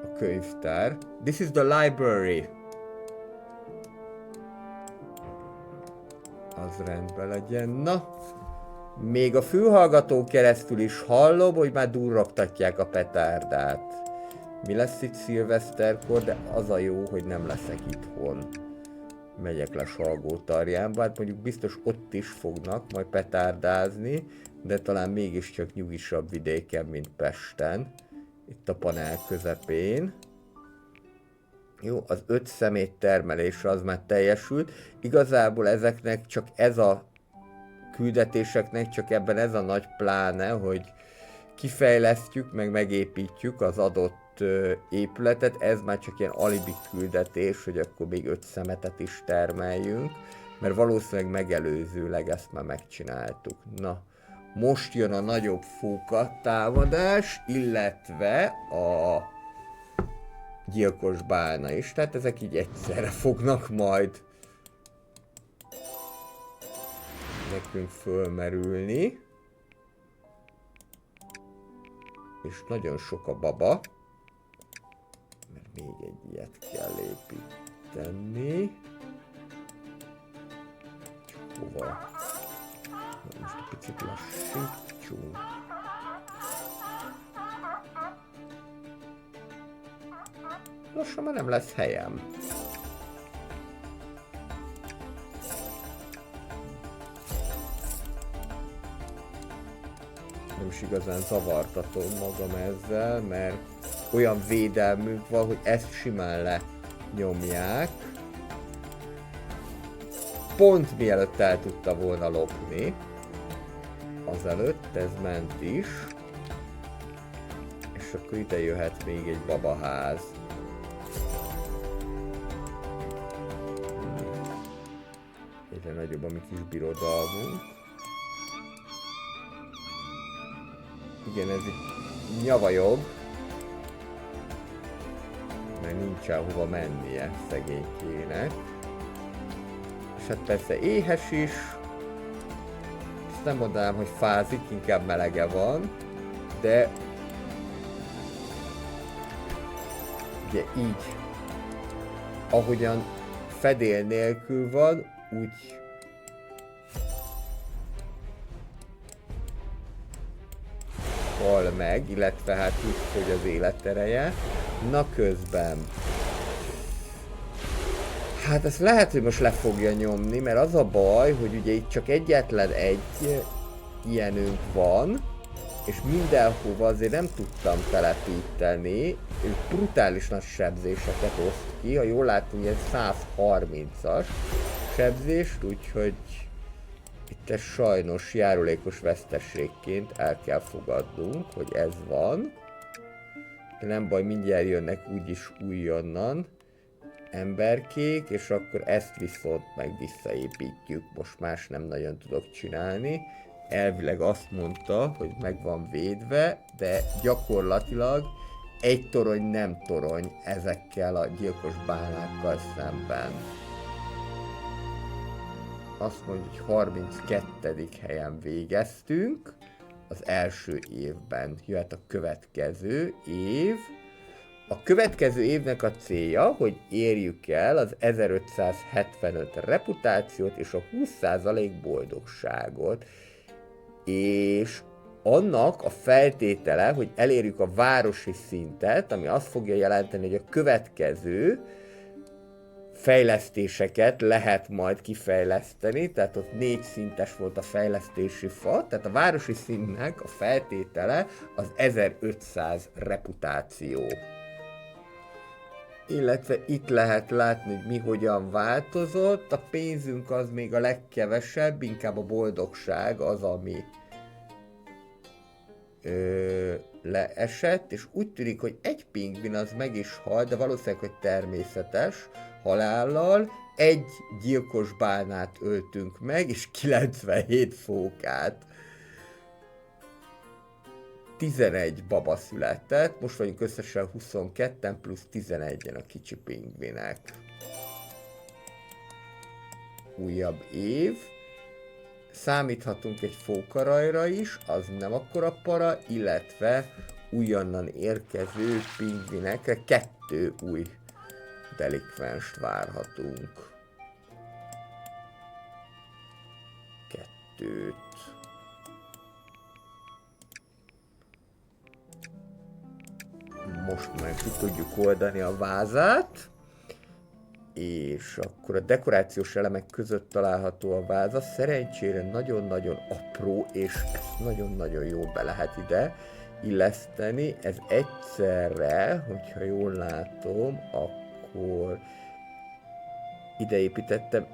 a könyvtár. This is the library. Az rendben legyen. Na, még a fülhallgatón keresztül is hallom, hogy már durrogtatják a petárdát. Mi lesz itt szilveszterkor, de az a jó, hogy nem leszek itthon. Megyek le Salgótarjánba, hát mondjuk biztos ott is fognak majd petárdázni, de talán mégiscsak nyugisabb vidéken, mint Pesten. Itt a panel közepén. Jó, az 5 szemét termelése az már teljesült. Igazából ezeknek csak ez a küldetéseknek csak ebben ez a nagy pláne, hogy kifejlesztjük, meg megépítjük az adott épületet. Ez már csak ilyen alibi küldetés, hogy akkor még 5 szemetet is termeljünk, mert valószínűleg megelőzőleg ezt már megcsináltuk. Na, most jön a nagyobb fóka támadás, illetve a gyilkos bálna is, tehát ezek így egyszerre fognak majd nekünk fölmerülni. És nagyon sok a baba. Mert még egy ilyet kell építeni. Hova? Na, most egy picit lassítsunk. Lassan már nem lesz helyem. Nem is igazán zavartatom magam ezzel, mert olyan védelmünk van, hogy ezt simán lenyomják. Pont mielőtt el tudta volna lopni. Azelőtt ez ment is. És akkor ide jöhet még egy babaház. Egyre nagyobb a mi kis birodalmunk. Igen, ez itt nyavajobb. Mert nincsen hova mennie szegénykének. És hát persze éhes is. Ezt nem mondanám, hogy fázik, inkább melege van. De ugye így, ahogyan fedél nélkül van, úgy hal meg, illetve hát úgy, hogy az életereje. Na közben. Hát ezt lehet, hogy most le fogja nyomni, mert az a baj, hogy ugye itt csak egyetlen egy ilyenünk van, és mindenhova azért nem tudtam telepíteni. Ő brutális nagy sebzéseket oszt ki, ha jól látom, ilyen 130-as sebzést, úgyhogy itt ez sajnos járulékos veszteségként el kell fogadnunk, hogy ez van. De nem baj, mindjárt jönnek úgyis újonnan emberkék, és akkor ezt viszont meg visszaépítjük. Most más nem nagyon tudok csinálni. Elvileg azt mondta, hogy meg van védve, de gyakorlatilag egy torony nem torony ezekkel a gyilkos bálnákkal szemben. Azt mondja, hogy 32. helyen végeztünk az első évben. Jöhet a következő év. A következő évnek a célja, hogy érjük el az 1575 reputációt és a 20% boldogságot. És annak a feltétele, hogy elérjük a városi szintet, ami azt fogja jelenteni, hogy a következő fejlesztéseket lehet majd kifejleszteni, tehát ott 4 szintes volt a fejlesztési fa, tehát a városi szintnek a feltétele az 1500 reputáció. Illetve itt lehet látni, hogy mi hogyan változott, a pénzünk az még a legkevesebb, inkább a boldogság az, ami leesett, és úgy tűnik, hogy egy pingvin az meg is halt, de valószínűleg, hogy természetes halállal, egy gyilkos bálnát öltünk meg, és 97 fókát. 11 baba született, most vagyunk összesen 22-en, plusz 11-en a kicsi pingvinek. Újabb év. Számíthatunk egy fókarajra is, az nem akkora para, illetve újonnan érkező pingvinekre 2 új delikvenst várhatunk. 2. Most már ki tudjuk oldani a vázát, és akkor a dekorációs elemek között található a váza. Szerencsére nagyon-nagyon apró, és ezt nagyon-nagyon jól be lehet ide illeszteni. Ez egyszerre, hogyha jól látom, akkor ide építettem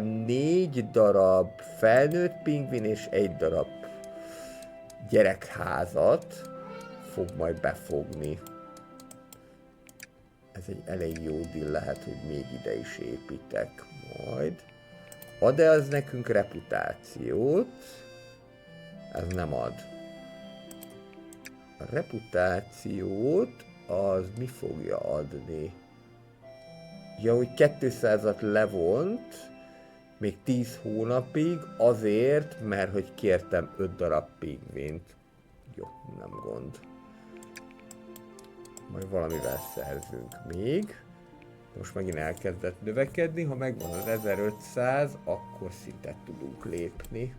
4 darab felnőtt pingvin és 1 darab gyerekházat fog majd befogni. Ez egy elég jó deal lehet, hogy még ide is építek majd. Ad-e az nekünk reputációt? Ez nem ad. A reputációt az mi fogja adni? Ja, hogy 200-at levont, még 10 hónapig, azért, mert hogy kértem 5 darab pingvint. Jó, nem gond. Majd valamivel szerzünk még. Most megint elkezdett növekedni, ha megvan az 1500, akkor szintet tudunk lépni.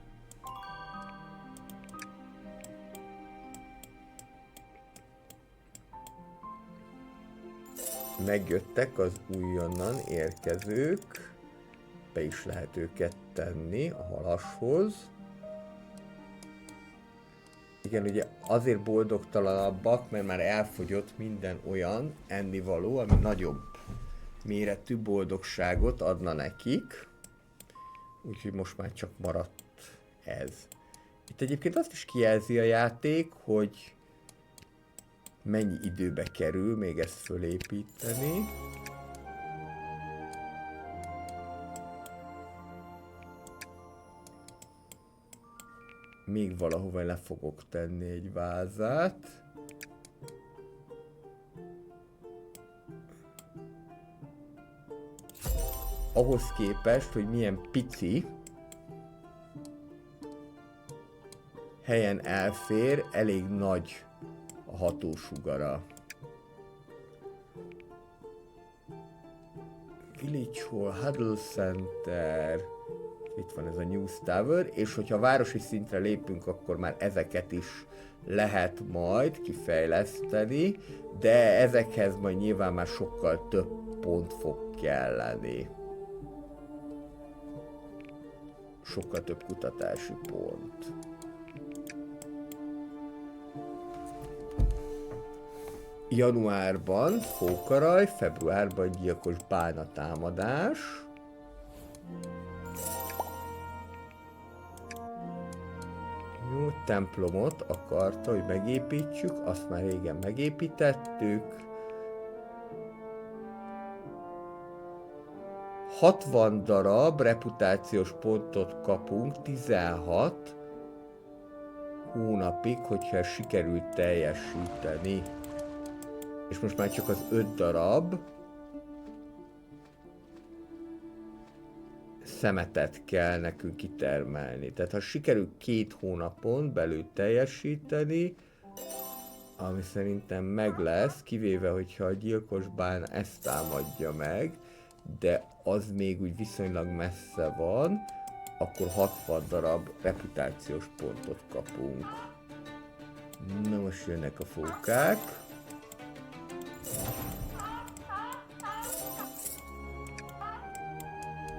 Megjöttek az újonnan érkezők, be is lehet őket tenni a halashoz. Igen, ugye azért boldogtalanabbak, mert már elfogyott minden olyan ennivaló, ami nagyobb méretű boldogságot adna nekik. Úgyhogy most már csak maradt ez. Itt egyébként azt is kijelzi a játék, hogy mennyi időbe kerül még ezt fölépíteni. Még valahova le fogok tenni egy vázát. Ahhoz képest, hogy milyen pici helyen elfér, elég nagy a hatósugara. Village Hall, Huddle Center, itt van ez a News Tower, és hogyha városi szintre lépünk, akkor már ezeket is lehet majd kifejleszteni, de ezekhez majd nyilván már sokkal több pont fog kelleni. Sokkal több kutatási pont. Januárban Fókaraj, februárban gyilkos bálnatámadás. Jó, templomot akarta, hogy megépítsük, azt már régen megépítettük. 60 darab reputációs pontot kapunk 16 hónapig, hogyha sikerült teljesíteni. És most már csak az 5 darab szemetet kell nekünk kitermelni. Tehát ha sikerül 2 hónapon belül teljesíteni, ami szerintem meg lesz, kivéve, hogyha a gyilkos bálna ezt támadja meg, de az még úgy viszonylag messze van, akkor 60 darab reputációs pontot kapunk. Na most jönnek a fókák.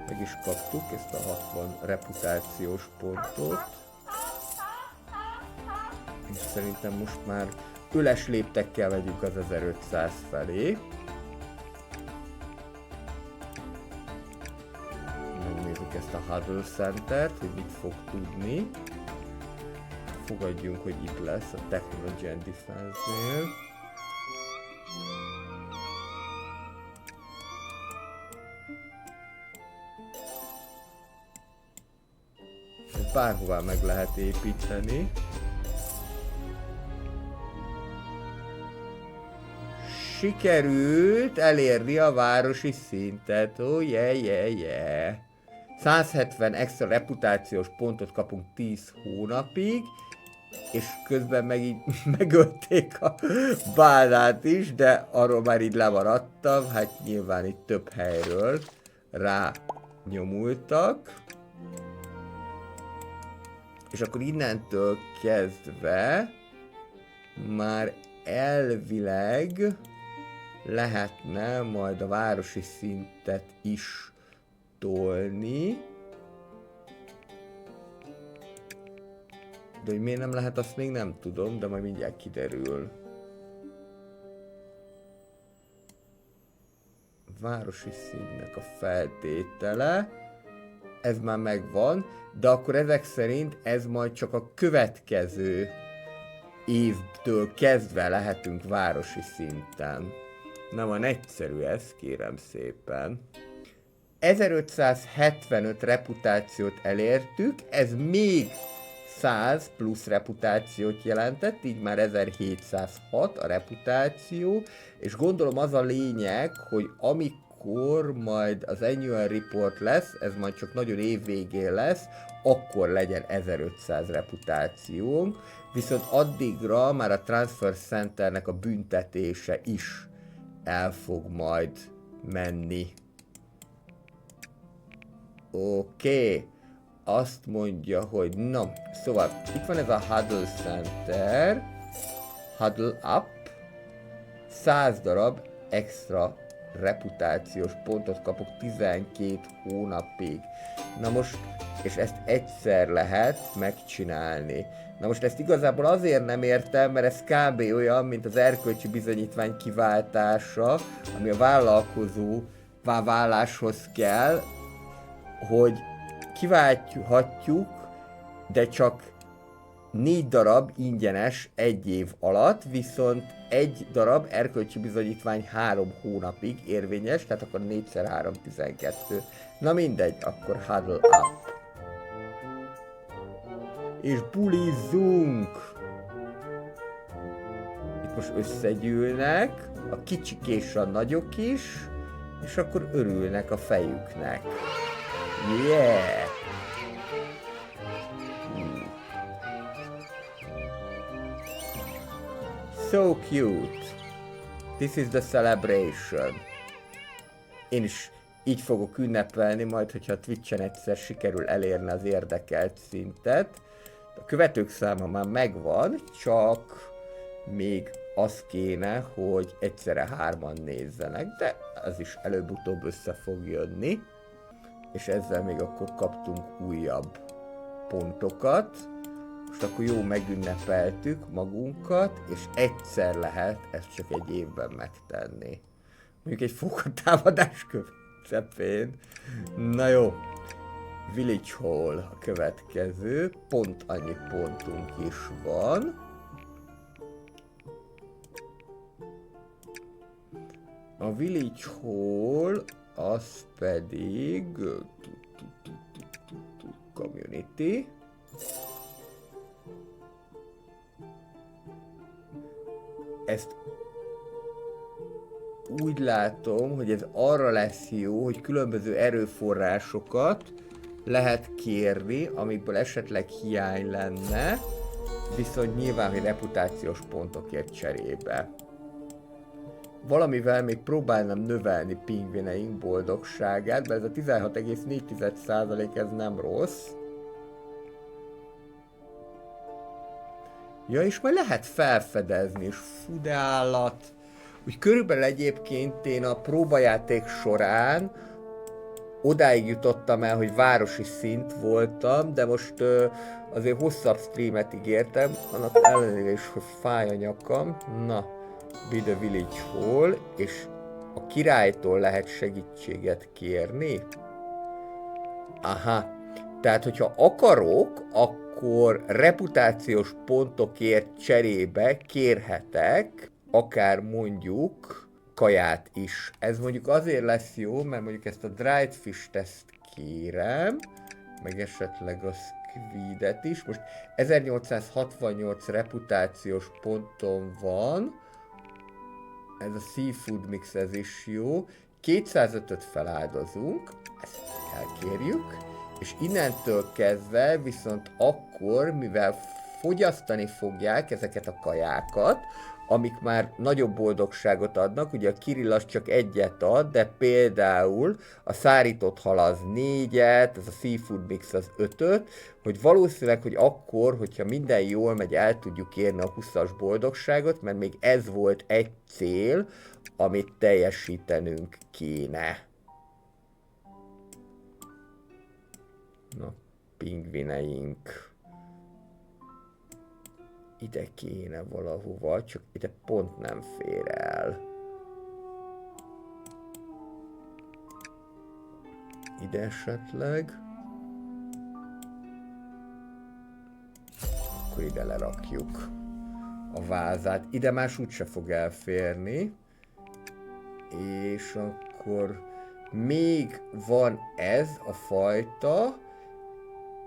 Meg is kaptuk ezt a 60 reputációs pontot. És szerintem most már öles léptekkel megyünk az 1500 felé. Megnézzük ezt a Huddle Centert, hogy mit fog tudni. Fogadjunk, hogy itt lesz a Technology and Defense-nél. Bárhová meg lehet építeni. Sikerült elérni a városi szintet. Oh, yeah. 170 extra reputációs pontot kapunk 10 hónapig, és közben meg így megölték a bálnát is, de arról már így lemaradtam, hát nyilván itt több helyről rá nyomultak. És akkor innentől kezdve már elvileg lehetne majd a városi szintet is tolni. De hogy miért nem lehet, azt még nem tudom, de majd mindjárt kiderül. Városi szintnek a feltétele. Ez már megvan, de akkor ezek szerint ez majd csak a következő évtől kezdve lehetünk városi szinten. Nem van egyszerű ez, kérem szépen. 1575 reputációt elértük, ez még 100 plusz reputációt jelentett, így már 1706 a reputáció, és gondolom az a lényeg, hogy amikor majd az annual report lesz, ez majd csak nagyon évvégén lesz, akkor legyen 1500 reputációnk, viszont addigra már a Transfer Centernek a büntetése is el fog majd menni. Oké. Azt mondja, hogy na, szóval itt van ez a Huddle Center, Huddle Up, 100 darab extra reputációs pontot kapok 12 hónapig. Na most, és ezt egyszer lehet megcsinálni. Na most ezt igazából azért nem értem, mert ez kb. Olyan, mint az erkölcsi bizonyítvány kiváltása, ami a vállalkozóvá váláshoz kell, hogy kiválthatjuk, de csak 4 darab ingyenes 1 év alatt, viszont 1 darab erkölcsi bizonyítvány 3 hónapig érvényes, tehát akkor 4x3 12. Na mindegy, akkor Huddle Up. És bulizzunk! Itt most összegyűlnek, a kicsik és a nagyok is, és akkor örülnek a fejüknek. Yeah! So cute! This is the celebration. Én is így fogok ünnepelni, majd hogyha a Twitch-en egyszer sikerül elérni az érdekelt szintet. A követők száma már megvan, csak még az kéne, hogy egyszerre 3-an nézzenek, de az is előbb-utóbb össze fog jönni. És ezzel még akkor kaptunk újabb pontokat. Most akkor jó megünnepeltük magunkat, és egyszer lehet ezt csak egy évben megtenni. Mondjuk egy fogatámadás közepén. Na jó. Village Hall a következő. Pont annyi pontunk is van. A Village Hall az pedig Community. Ezt úgy látom, hogy ez arra lesz jó, hogy különböző erőforrásokat lehet kérni, amikből esetleg hiány lenne, viszont nyilván, hogy reputációs pontokért cserébe. Valamivel még próbálnám növelni pingvineink boldogságát, mert ez a 16,4% ez nem rossz. Ja, és majd lehet felfedezni, és fú de állat. Úgy körülbelül egyébként én a próbajáték során odáig jutottam el, hogy városi szint voltam, de most azért hosszabb streamet ígértem, annak ellenére is, hogy fáj a nyakam. Na, Be the Village Hall, és a királytól lehet segítséget kérni. Aha, tehát hogyha akarok, akkor reputációs pontokért cserébe kérhetek, akár mondjuk kaját is. Ez mondjuk azért lesz jó, mert mondjuk ezt a dried fish teszt kérem, meg esetleg a squidet is. Most 1868 reputációs ponton van, ez a seafood mix, ez is jó. 205-öt feláldozunk, ezt elkérjük, és innentől kezdve viszont akkor, mivel fogyasztani fogják ezeket a kajákat, amik már nagyobb boldogságot adnak, ugye a Kirill az csak egyet ad, de például a szárított hal az 4-et, ez a seafood mix az 5-öt, hogy valószínűleg, hogy akkor, hogyha minden jól megy, el tudjuk érni a 20-as boldogságot, mert még ez volt egy cél, amit teljesítenünk kéne. Na, pingvineink. Ide kéne valahova, csak ide pont nem fér el. Ide esetleg. Akkor ide lerakjuk a vázát. Ide más úgyse fog elférni. És akkor még van ez a fajta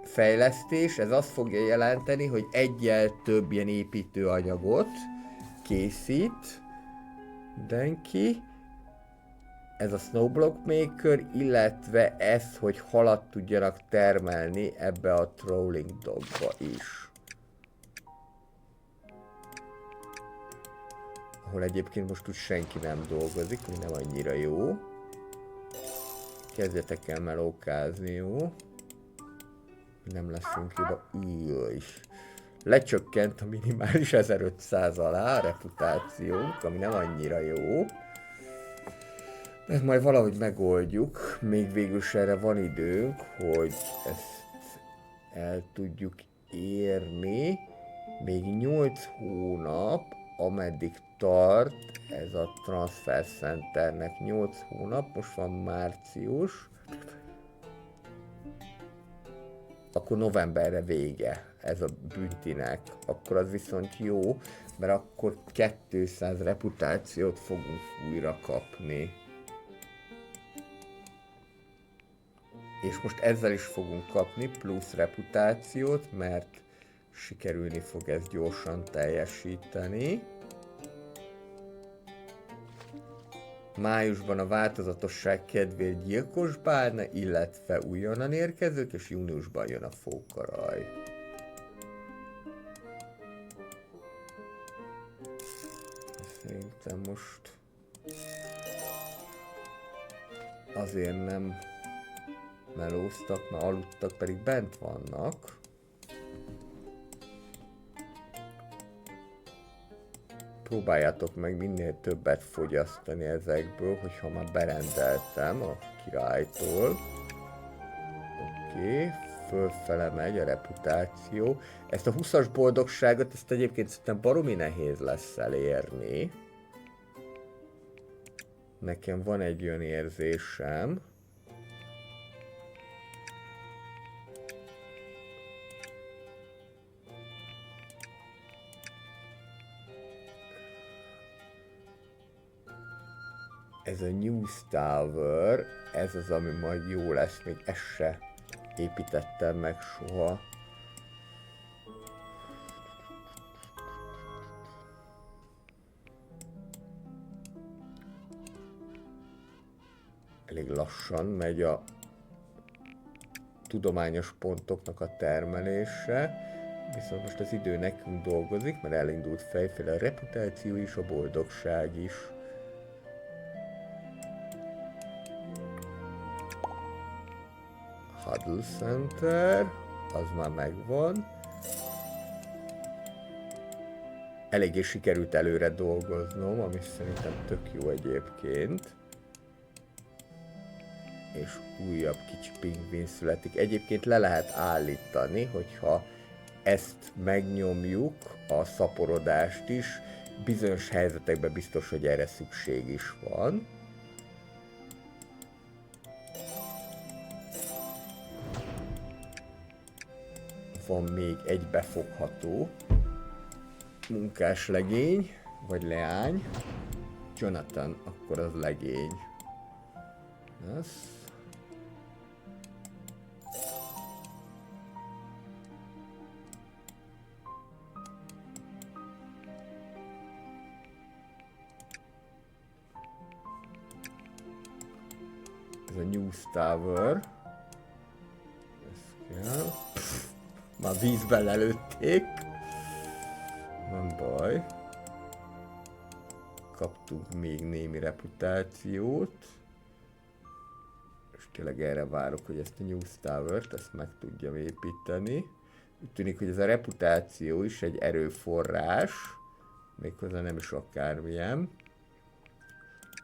fejlesztés, ez azt fogja jelenteni, hogy egyel több ilyen építőanyagot készít Denki, ez a Snowblock Maker, illetve ez, hogy halat tudjanak termelni ebbe a Trolling Dogba is. Ahol egyébként most úgy senki nem dolgozik, ami nem annyira jó. Kezdjetek el melókázni, jó? Nem leszünk jobb. Is. Lecsökkent a minimális 1500 alá a reputációnk, ami nem annyira jó. Ezt majd valahogy megoldjuk, még végül erre van időnk, hogy ezt el tudjuk érni. Még 8 hónap, ameddig tart ez a Transfer Centernek. 8 hónap, most van március. Akkor novemberre vége ez a büntinek. Akkor az viszont jó, mert akkor 200 reputációt fogunk újra kapni. És most ezzel is fogunk kapni plusz reputációt, mert sikerülni fog ezt gyorsan teljesíteni. Májusban a változatosság kedvéért gyilkos bálna, illetve újonnan érkezők, és júniusban jön a fókaraj. Szerintem most azért nem melóztak, mert aludtak, pedig bent vannak. Próbáljátok meg minél többet fogyasztani ezekből, hogyha már berendeltem a királytól. Oké, fölfele megy a reputáció. Ezt a 20-as boldogságot, ezt egyébként szerintem baromi nehéz lesz elérni. Nekem van egy olyan érzésem. Ez a News Tower, ez az, ami majd jó lesz, még ezt se építettem meg soha. Elég lassan megy a tudományos pontoknak a termelése, viszont most az idő nekünk dolgozik, mert elindult fejfele a reputáció is, a boldogság is. Huddle Center, az már megvan. Eléggé sikerült előre dolgoznom, ami szerintem tök jó egyébként. És újabb kicsi pingvin születik. Egyébként le lehet állítani, hogyha ezt megnyomjuk, a szaporodást is, bizonyos helyzetekben biztos, hogy erre szükség is van. Van még egy befogható munkás legény, vagy leány. Jonathan, akkor az legény. Ez. Ez a News Tower. Ez kell. Már vízben lelőtték. Nem baj. Kaptunk még némi reputációt. És tényleg erre várok, hogy ezt a News Tower-t, ezt meg tudjam építeni. Úgy tűnik, hogy ez a reputáció is egy erőforrás. Méghozzá nem is akármilyen.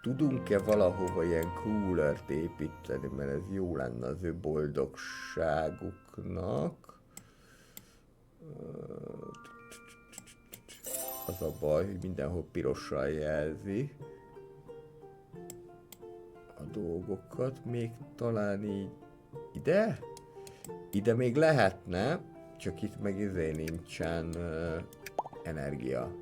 Tudunk-e valahova ilyen coolert építeni, mert ez jó lenne az ő boldogságuknak. Az a baj, hogy mindenhol pirossal jelzi a dolgokat, még talán így ide? Ide még lehetne, csak itt meg nincsen energia.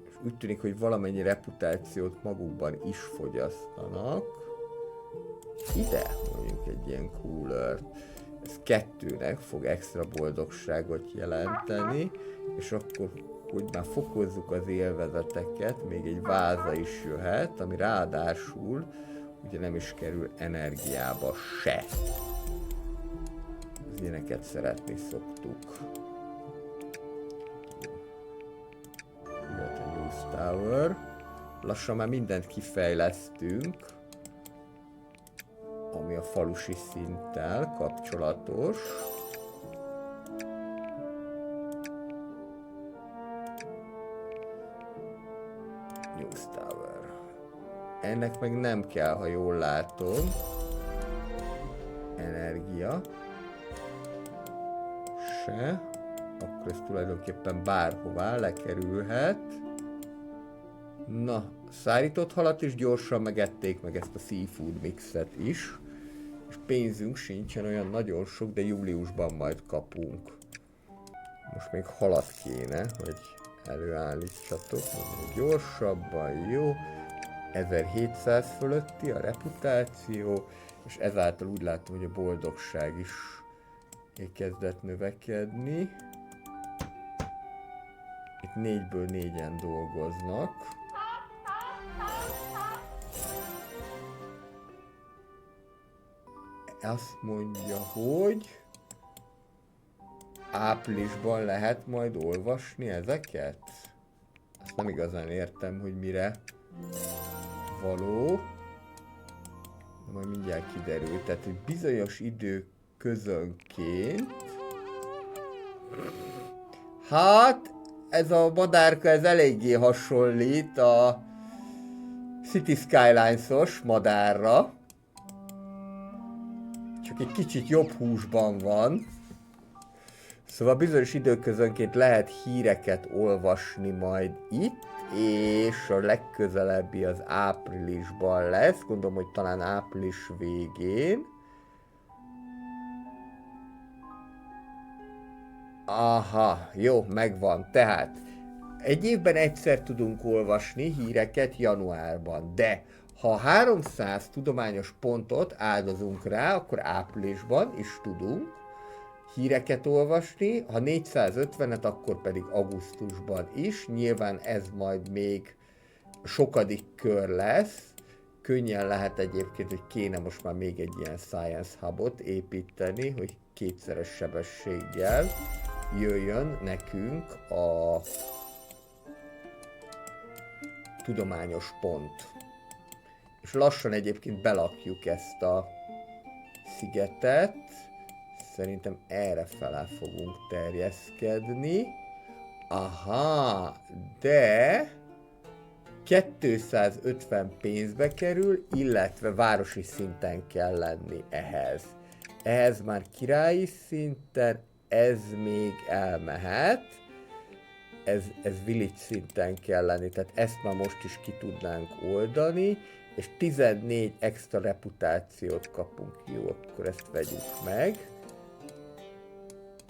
És úgy tűnik, hogy valamennyi reputációt magukban is fogyasztanak. Ide mondjuk egy ilyen coolert. Ez 2-nek fog extra boldogságot jelenteni, és akkor hogy már fokozzuk az élvezeteket, még egy váza is jöhet, ami ráadásul ugye nem is kerül energiába se. Az ilyeneket szeretni szoktuk. Jött a News Tower. Lassan már mindent kifejlesztünk, ami a falusi szinttel kapcsolatos. News Tower. Ennek meg nem kell, ha jól látom. Energia. Se. Akkor ez tulajdonképpen bárhová lekerülhet. Na, szárított halat is gyorsan megették, meg ezt a seafood mixet is. És pénzünk sincsen olyan nagyon sok, de júliusban majd kapunk. Most még halat kéne, hogy előállítsatok, még gyorsabban, jó. 1700 fölötti a reputáció, és ezáltal úgy látom, hogy a boldogság is kezdett növekedni. Itt 4-ből 4-en dolgoznak. Azt mondja, hogy áprilisban lehet majd olvasni ezeket? Azt nem igazán értem, hogy mire való. De majd mindjárt kiderül. Tehát, hogy bizonyos időközönként... Hát, ez a madárka, ez eléggé hasonlít a City Skylines-os madárra. Csak egy kicsit jobb húsban van. Szóval bizonyos időközönként lehet híreket olvasni majd itt, és a legközelebbi az áprilisban lesz, gondolom, hogy talán április végén. Aha, jó, megvan. Tehát egy évben egyszer tudunk olvasni híreket januárban, de ha 300 tudományos pontot áldozunk rá, akkor áprilisban is tudunk híreket olvasni, ha 450-et, akkor pedig augusztusban is. Nyilván ez majd még sokadik kör lesz. Könnyen lehet egyébként, hogy kéne most már még egy ilyen Science Hubot építeni, hogy kétszeres sebességgel jöjjön nekünk a tudományos pont. És lassan egyébként belakjuk ezt a szigetet. Szerintem errefele fogunk terjeszkedni. Aha, de 250 pénzbe kerül, illetve városi szinten kell lenni ehhez. Ehhez már királyi szinten, ez még elmehet. Ez village szinten kell lenni, tehát ezt már most is ki tudnánk oldani, és 14 extra reputációt kapunk. Jó, akkor ezt vegyük meg.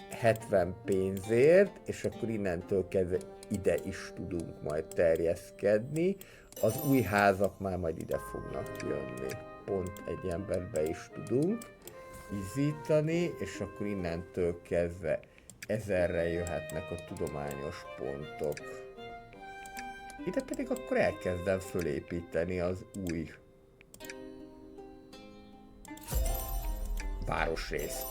70 pénzért, és akkor innentől kezdve ide is tudunk majd terjeszkedni. Az új házak már majd ide fognak jönni. Pont egy emberbe is tudunk izítani, és akkor innentől kezdve 1000-re jöhetnek a tudományos pontok. Ide pedig akkor elkezdem fölépíteni az új városrészt.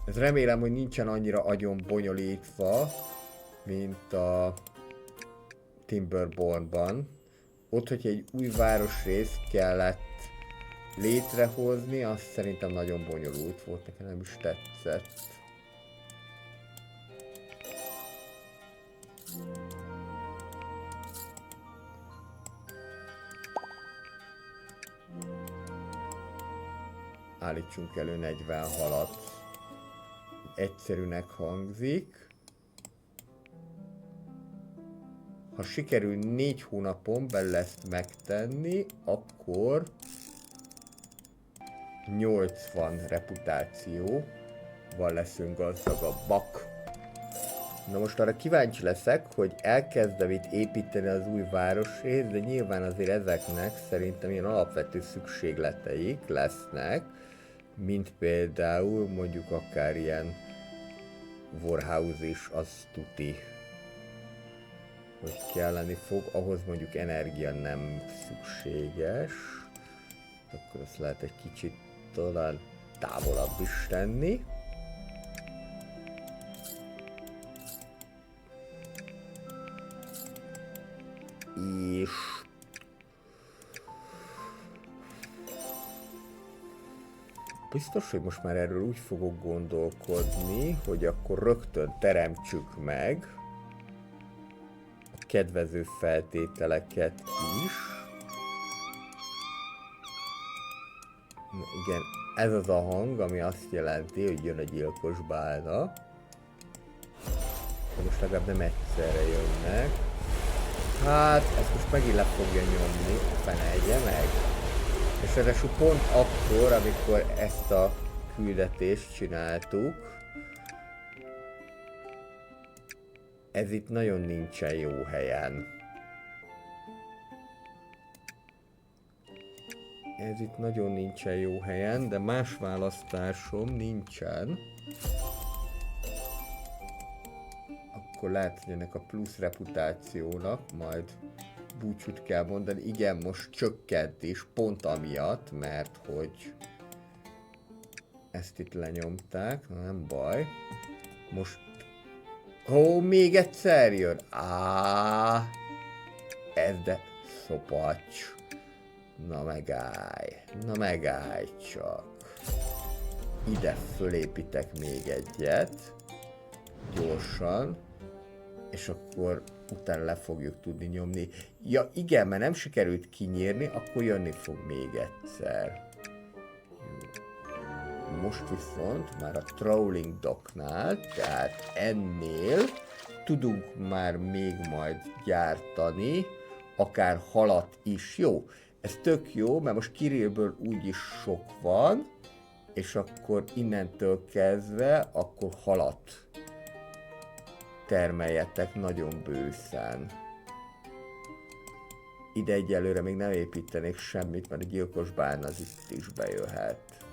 Ez remélem, hogy nincsen annyira agyon bonyolítva, mint a Timberbornban. Ott, hogyha egy új városrészt kellett létrehozni, az szerintem nagyon bonyolult volt, nekem nem is tetszett. Állítsunk elő 40 halat. Egyszerűnek hangzik. Ha sikerül 4 hónapon belül ezt megtenni, akkor 80 reputációval leszünk gazdagabbak. Na most arra kíváncsi leszek, hogy elkezdem itt építeni az új városrészt, de nyilván azért ezeknek szerintem ilyen alapvető szükségleteik lesznek, mint például mondjuk akár ilyen Warhouse is, az tuti, hogy kelleni fog, ahhoz mondjuk energia nem szükséges, akkor azt lehet egy kicsit talán távolabb is tenni. És biztos, hogy most már erről úgy fogok gondolkodni, hogy akkor rögtön teremtsük meg a kedvező feltételeket is. Na igen, ez az a hang, ami azt jelenti, hogy jön a gyilkos bálna. De most legalább nem egyszerre jönnek. Hát, ezt most megint le fogja nyomni, fenelje meg. És ráadásul pont akkor, amikor ezt a küldetést csináltuk, ez itt nagyon nincsen jó helyen. Ez itt nagyon nincsen jó helyen, de más választásom nincsen. Akkor lehet, hogy ennek a plusz reputációnak majd búcsút kell mondani. Igen, most csökkent is, pont amiatt, mert hogy ezt itt lenyomták, nem baj. Most... Ó, még egyszer jön! Ez de szopacs. Na megállj csak. Ide fölépítek még egyet. Gyorsan. És akkor utána le fogjuk tudni nyomni. Ja igen, mert nem sikerült kinyírni, akkor jönni fog még egyszer. Most viszont már a Trolling Docknál, tehát ennél tudunk már még majd gyártani, akár halat is. Jó, ez tök jó, mert most Kirillből úgyis sok van, és akkor innentől kezdve akkor halat termeljetek nagyon bőszen. Ide egyelőre még nem építenék semmit, mert a gyilkos bálna az itt is bejöhet.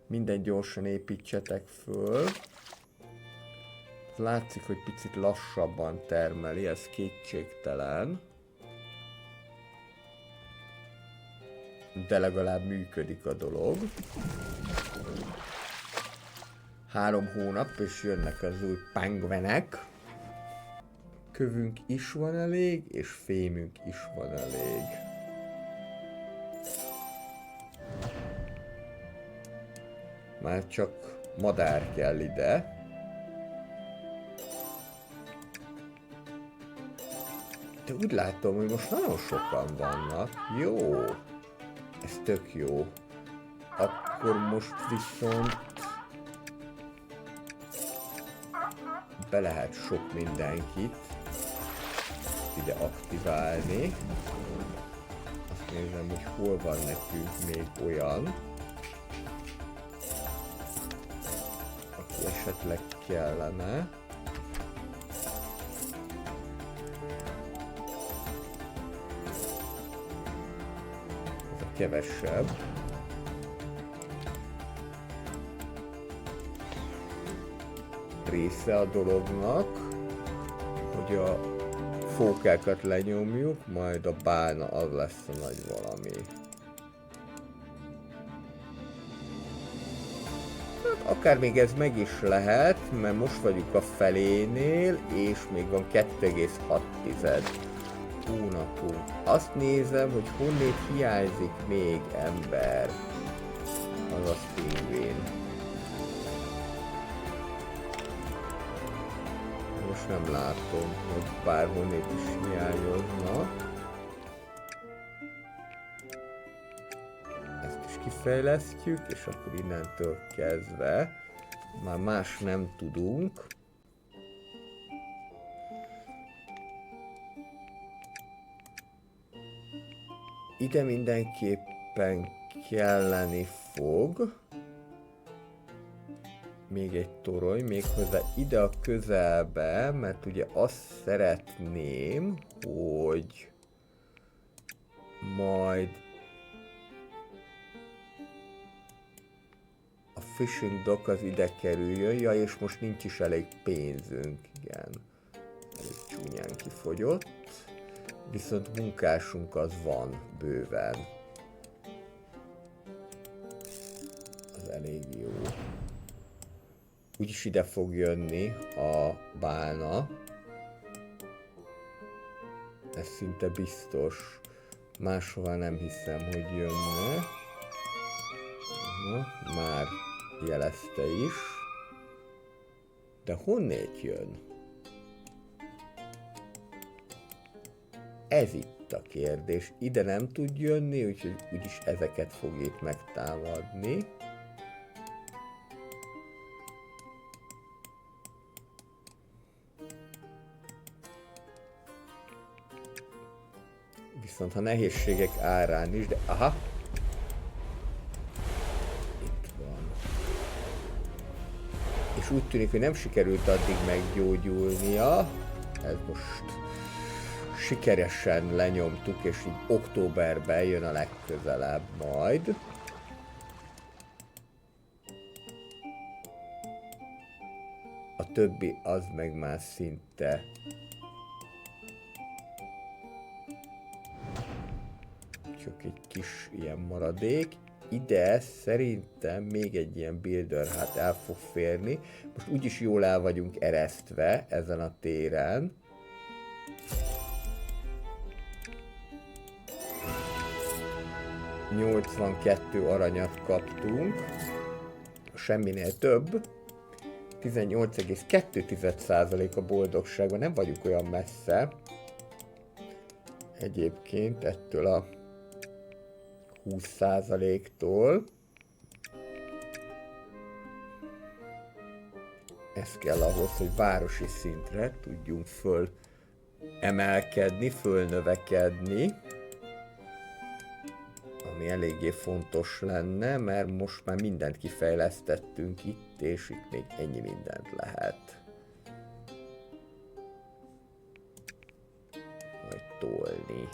Minden gyorsan építsetek föl. Látszik, hogy picit lassabban termeli, ez kétségtelen. De legalább működik a dolog. 3 hónap, és jönnek az új pengvenek. Kövünk is van elég, és fémünk is van elég. Már csak madár kell ide. De úgy látom, hogy most nagyon sokan vannak. Jó. Ez tök jó. Akkor most viszont be lehet sok mindenkit ide aktiválni. Azt nézem, hogy hol van nekünk még olyan, aki esetleg kellene. Ez a kevesebb. Része a dolognak, hogy a fókákat lenyomjuk, majd a bálna az lesz a nagy valami. Hát akár még ez meg is lehet, mert most vagyunk a felénél, és még van 2,6 hónapunk. Azt nézem, hogy honnét hiányzik még ember. Azaz pingvin. Most nem látom, hogy bárhonnét is hiányozna. Ezt is kifejlesztjük, és akkor innentől kezdve már más nem tudunk. Ide mindenképpen kelleni fog még egy torony, méghozzá ide a közelbe, mert ugye azt szeretném, hogy majd a fishing dock az ide kerüljön, ja, és most nincs is elég pénzünk, igen. Elég csúnyán kifogyott, viszont munkásunk az van bőven. Az elég jó. Úgyis ide fog jönni a bálna. Ez szinte biztos. Máshova nem hiszem, hogy jönne. Már jelezte is. De honnét jön? Ez itt a kérdés. Ide nem tud jönni, úgyhogy úgyis ezeket fog itt megtámadni. Viszont ha nehézségek árán is, de aha! Itt van. És úgy tűnik, hogy nem sikerült addig meggyógyulnia. Ez most sikeresen lenyomtuk, és így októberben jön a legközelebb majd. A többi az meg már szinte csak egy kis ilyen maradék. Ide szerintem még egy ilyen builder hát el fog férni. Most úgyis jól el vagyunk eresztve ezen a téren. ...82 aranyat kaptunk. Semminél több. 18,2% a boldogságban. Nem vagyunk olyan messze. Egyébként ettől a 20%-tól. Ez kell ahhoz, hogy városi szintre tudjunk emelkedni, fölnövekedni. Ami eléggé fontos lenne, mert most már mindent kifejlesztettünk itt, és itt még ennyi mindent lehet majd tolni.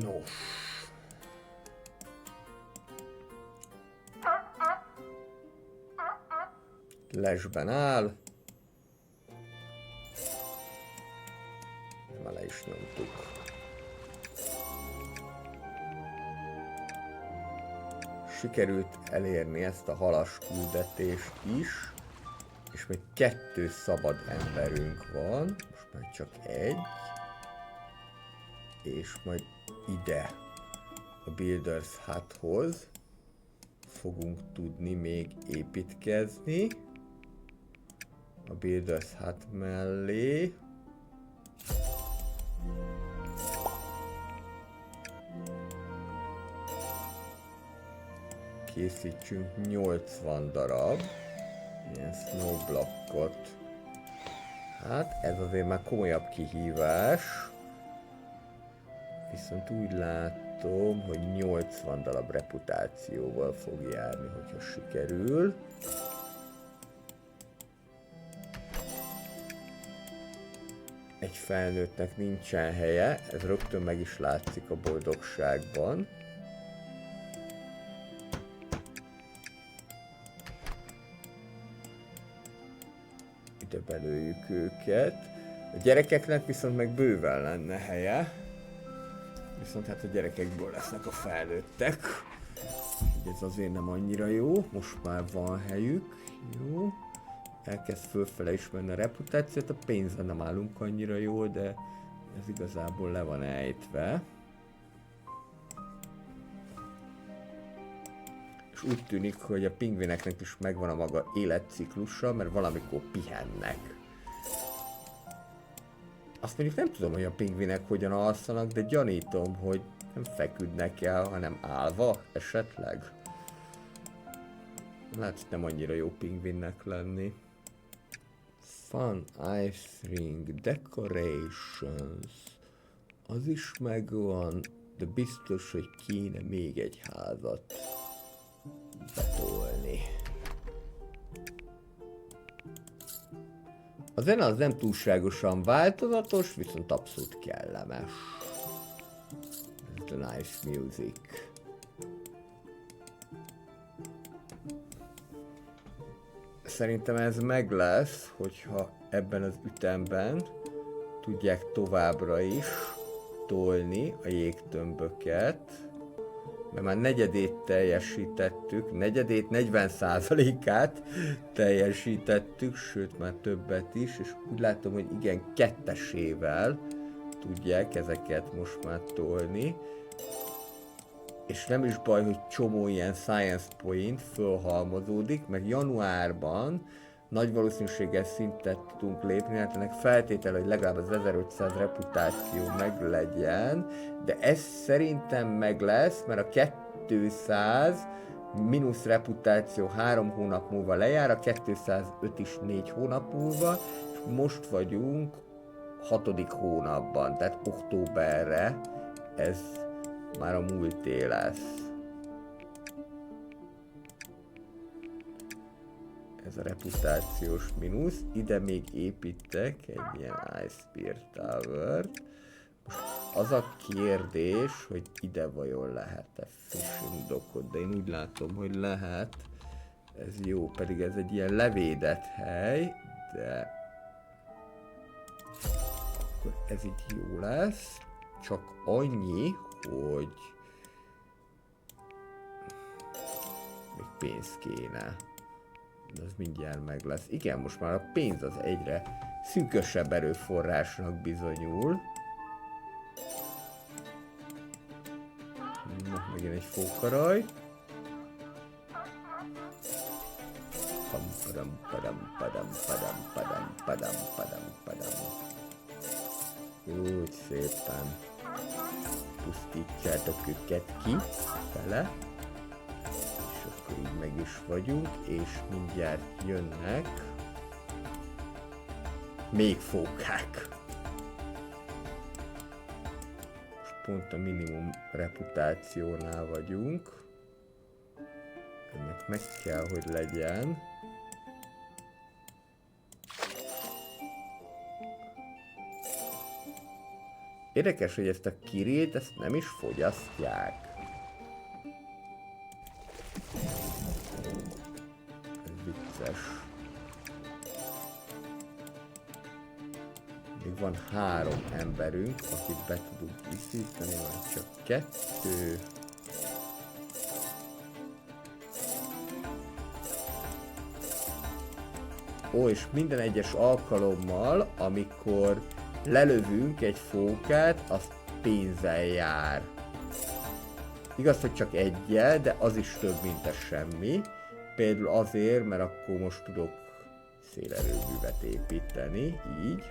Nos. Lesben áll. Már le is nyomtuk. Sikerült elérni ezt a halas küldetést is. És még 2 szabad emberünk van. Most már csak 1. És majd ide a Builders Huthoz fogunk tudni még építkezni. A Builders Hut mellé. Készítsünk 80 darab ilyen snowblockot. Hát ez azért már komolyabb kihívás. Viszont úgy látom, hogy 80 darab reputációval fog járni, hogyha sikerül. Egy felnőttnek nincsen helye, ez rögtön meg is látszik a boldogságban. Ide belőjük őket. A gyerekeknek viszont meg bőven lenne helye. Viszont hát a gyerekekből lesznek a felnőttek. Így ez azért nem annyira jó. Most már van helyük. Jó. Elkezd fölfele is menni a reputációt. A pénzben nem állunk annyira jól, de ez igazából le van ejtve. És úgy tűnik, hogy a pingvineknek is megvan a maga életciklusa, mert valamikor pihennek. Azt mondjuk nem tudom, hogy a pingvinek hogyan alszanak, de gyanítom, hogy nem feküdnek el, hanem állva esetleg. Lehet, nem annyira jó pingvinnek lenni. Fun Ice Ring Decorations. Az is megvan. De biztos, hogy kéne még egy házat betolni. A zene az nem túlságosan változatos, viszont abszolút kellemes. The nice music. Szerintem ez meg lesz, hogyha ebben az ütemben tudják továbbra is tolni a jégtömböket, mert már negyedét teljesítettük, negyedét, 40%-át teljesítettük, sőt már többet is, és úgy látom, hogy igen, kettesével tudják ezeket most már tolni. És nem is baj, hogy csomó ilyen science point fölhalmozódik, mert januárban nagy valószínűséggel szintet tudunk lépni, hát ennek feltétele, hogy legalább az 1500 reputáció meg legyen, de ez szerintem meg lesz, mert a 200 mínusz reputáció 3 hónap múlva lejár, a 205 is 4 hónap múlva, és most vagyunk 6. hónapban, tehát októberre ez már a múlté lesz. Ez a reputációs mínusz. Ide még építek egy ilyen Ice Spear Tower-t. Most az a kérdés, hogy ide vajon lehet-e fishing dockot, de én úgy látom, hogy lehet. Ez jó, pedig ez egy ilyen levédett hely, de akkor ez így jó lesz. Csak annyi, hogy még pénz kéne. Az mindjárt meg lesz. Igen, most már a pénz az egyre szűkösebb erőforrásnak bizonyul. Na, megint egy fókaraj. Padam, padam, padam, padam, padam, padam, padam, padam. Úgy szépen pusztítsátok őket ki fele. És akkor így meg is vagyunk, és mindjárt jönnek még fókák. Most pont a minimum reputációnál vagyunk. Ennek meg kell, hogy legyen. Érdekes, hogy ezt a kirét, ezt nem is fogyasztják. Ez vicces. Még van 3 emberünk, akit be tudunk viszíteni, van csak 2. Ó, és minden egyes alkalommal, amikor lelövünk egy fókát, az pénzzel jár. Igaz, hogy csak egyel, de az is több, mint a semmi. Például azért, mert akkor most tudok szélerőművet építeni, így.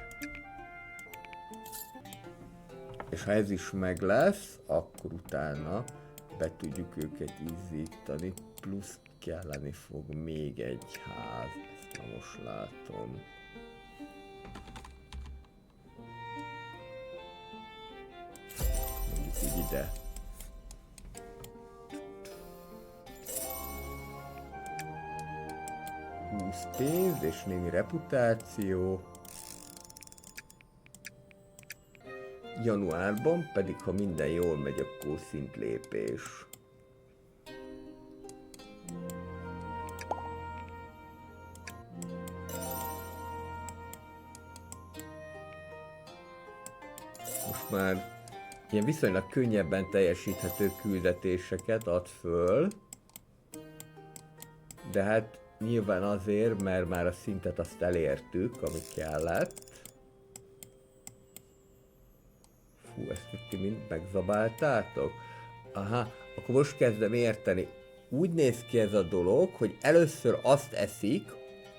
És ha ez is meg lesz, akkor utána be tudjuk őket izzítani, plusz kelleni fog még egy ház. Ezt már most látom. Mondjuk így ide. Pénz és némi reputáció. Januárban pedig, ha minden jól megy, akkor szintlépés. Most már ilyen viszonylag könnyebben teljesíthető küldetéseket ad föl. De hát nyilván azért, mert már a szintet azt elértük, ami kellett. Fú, ezt ti mind megzabáltátok? Aha, akkor most kezdem érteni. Úgy néz ki ez a dolog, hogy először azt eszik,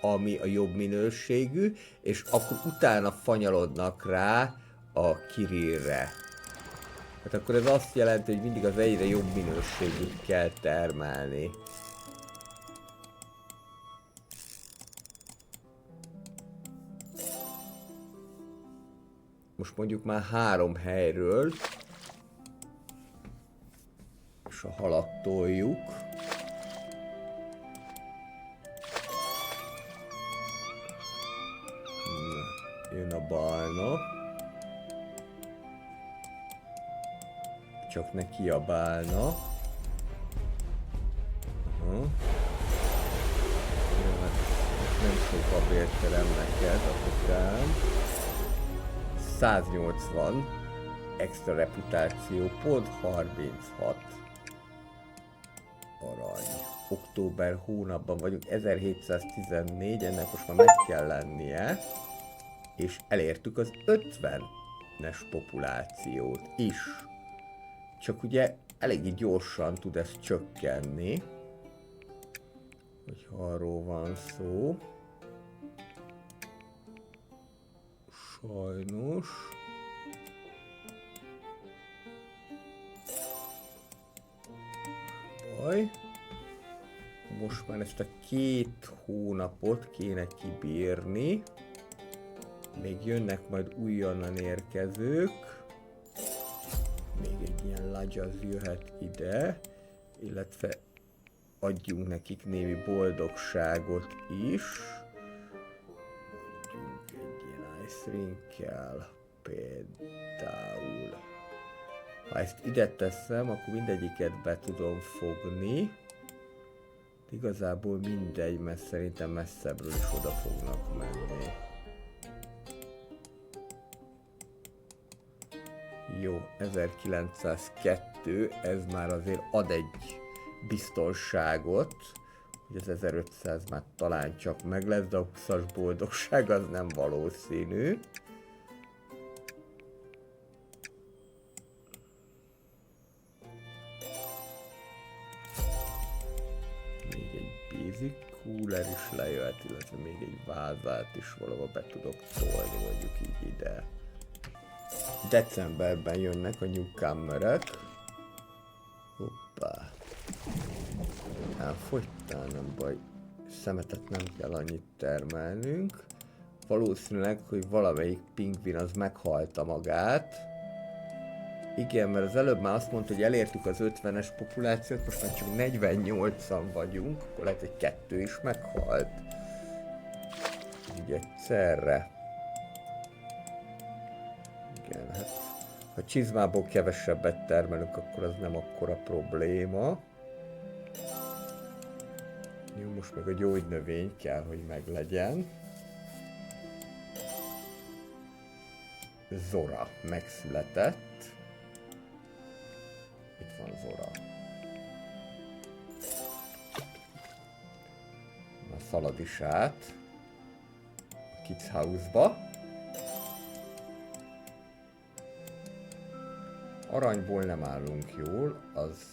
ami a jobb minőségű, és akkor utána fanyalodnak rá a kirillre. Hát akkor ez azt jelenti, hogy mindig az egyre jobb minőségűt kell termelni. Most mondjuk már 3 helyről a halat toljuk. Jön a barna. Csak ne kiabálna. Nem sok a bérterem neked, apukám. 180 extra reputáció, pont 36 arany. Október hónapban vagyunk, 1714, ennek most már meg kell lennie. És elértük az 50-es populációt is. Csak ugye eléggé gyorsan tud ez csökkenni. Hogyha arról van szó. Sajnos. Baj. Most már ezt a 2 hónapot kéne kibírni. Még jönnek majd újonnan érkezők. Még egy ilyen lagyaz jöhet ide. Illetve adjunk nekik némi boldogságot is. Adjunk egy ilyen ice ring-kel például. Ha ezt ide teszem, akkor mindegyiket be tudom fogni. Igazából mindegy, mert szerintem messzebbről is oda fognak menni. Jó, 1902, ez már azért ad egy biztonságot, hogy az 1500 már talán csak meg lesz, de a 20-as boldogság az nem valószínű. Még egy basic cooler is lejöhet, illetve még egy vázát is valahol be tudok tolni, mondjuk így ide. Decemberben jönnek a newcomerek. Hoppá. Elfogytál, nem baj. Szemetet nem kell annyit termelnünk. Valószínűleg, hogy valamelyik pingvin az meghalta magát. Igen, mert az előbb már azt mondta, hogy elértük az 50-es populációt, most már csak 48-an vagyunk, akkor lehet, hogy 2 is meghalt. Így egyszerre. Igen, hát ha csizmából kevesebbet termelünk, akkor az nem akkora probléma. Jó, most meg a gyógynövény kell, hogy meglegyen. Zora megszületett. Itt van Zora. Na, szalad is át a Kids House-ba. Aranyból nem állunk jól, az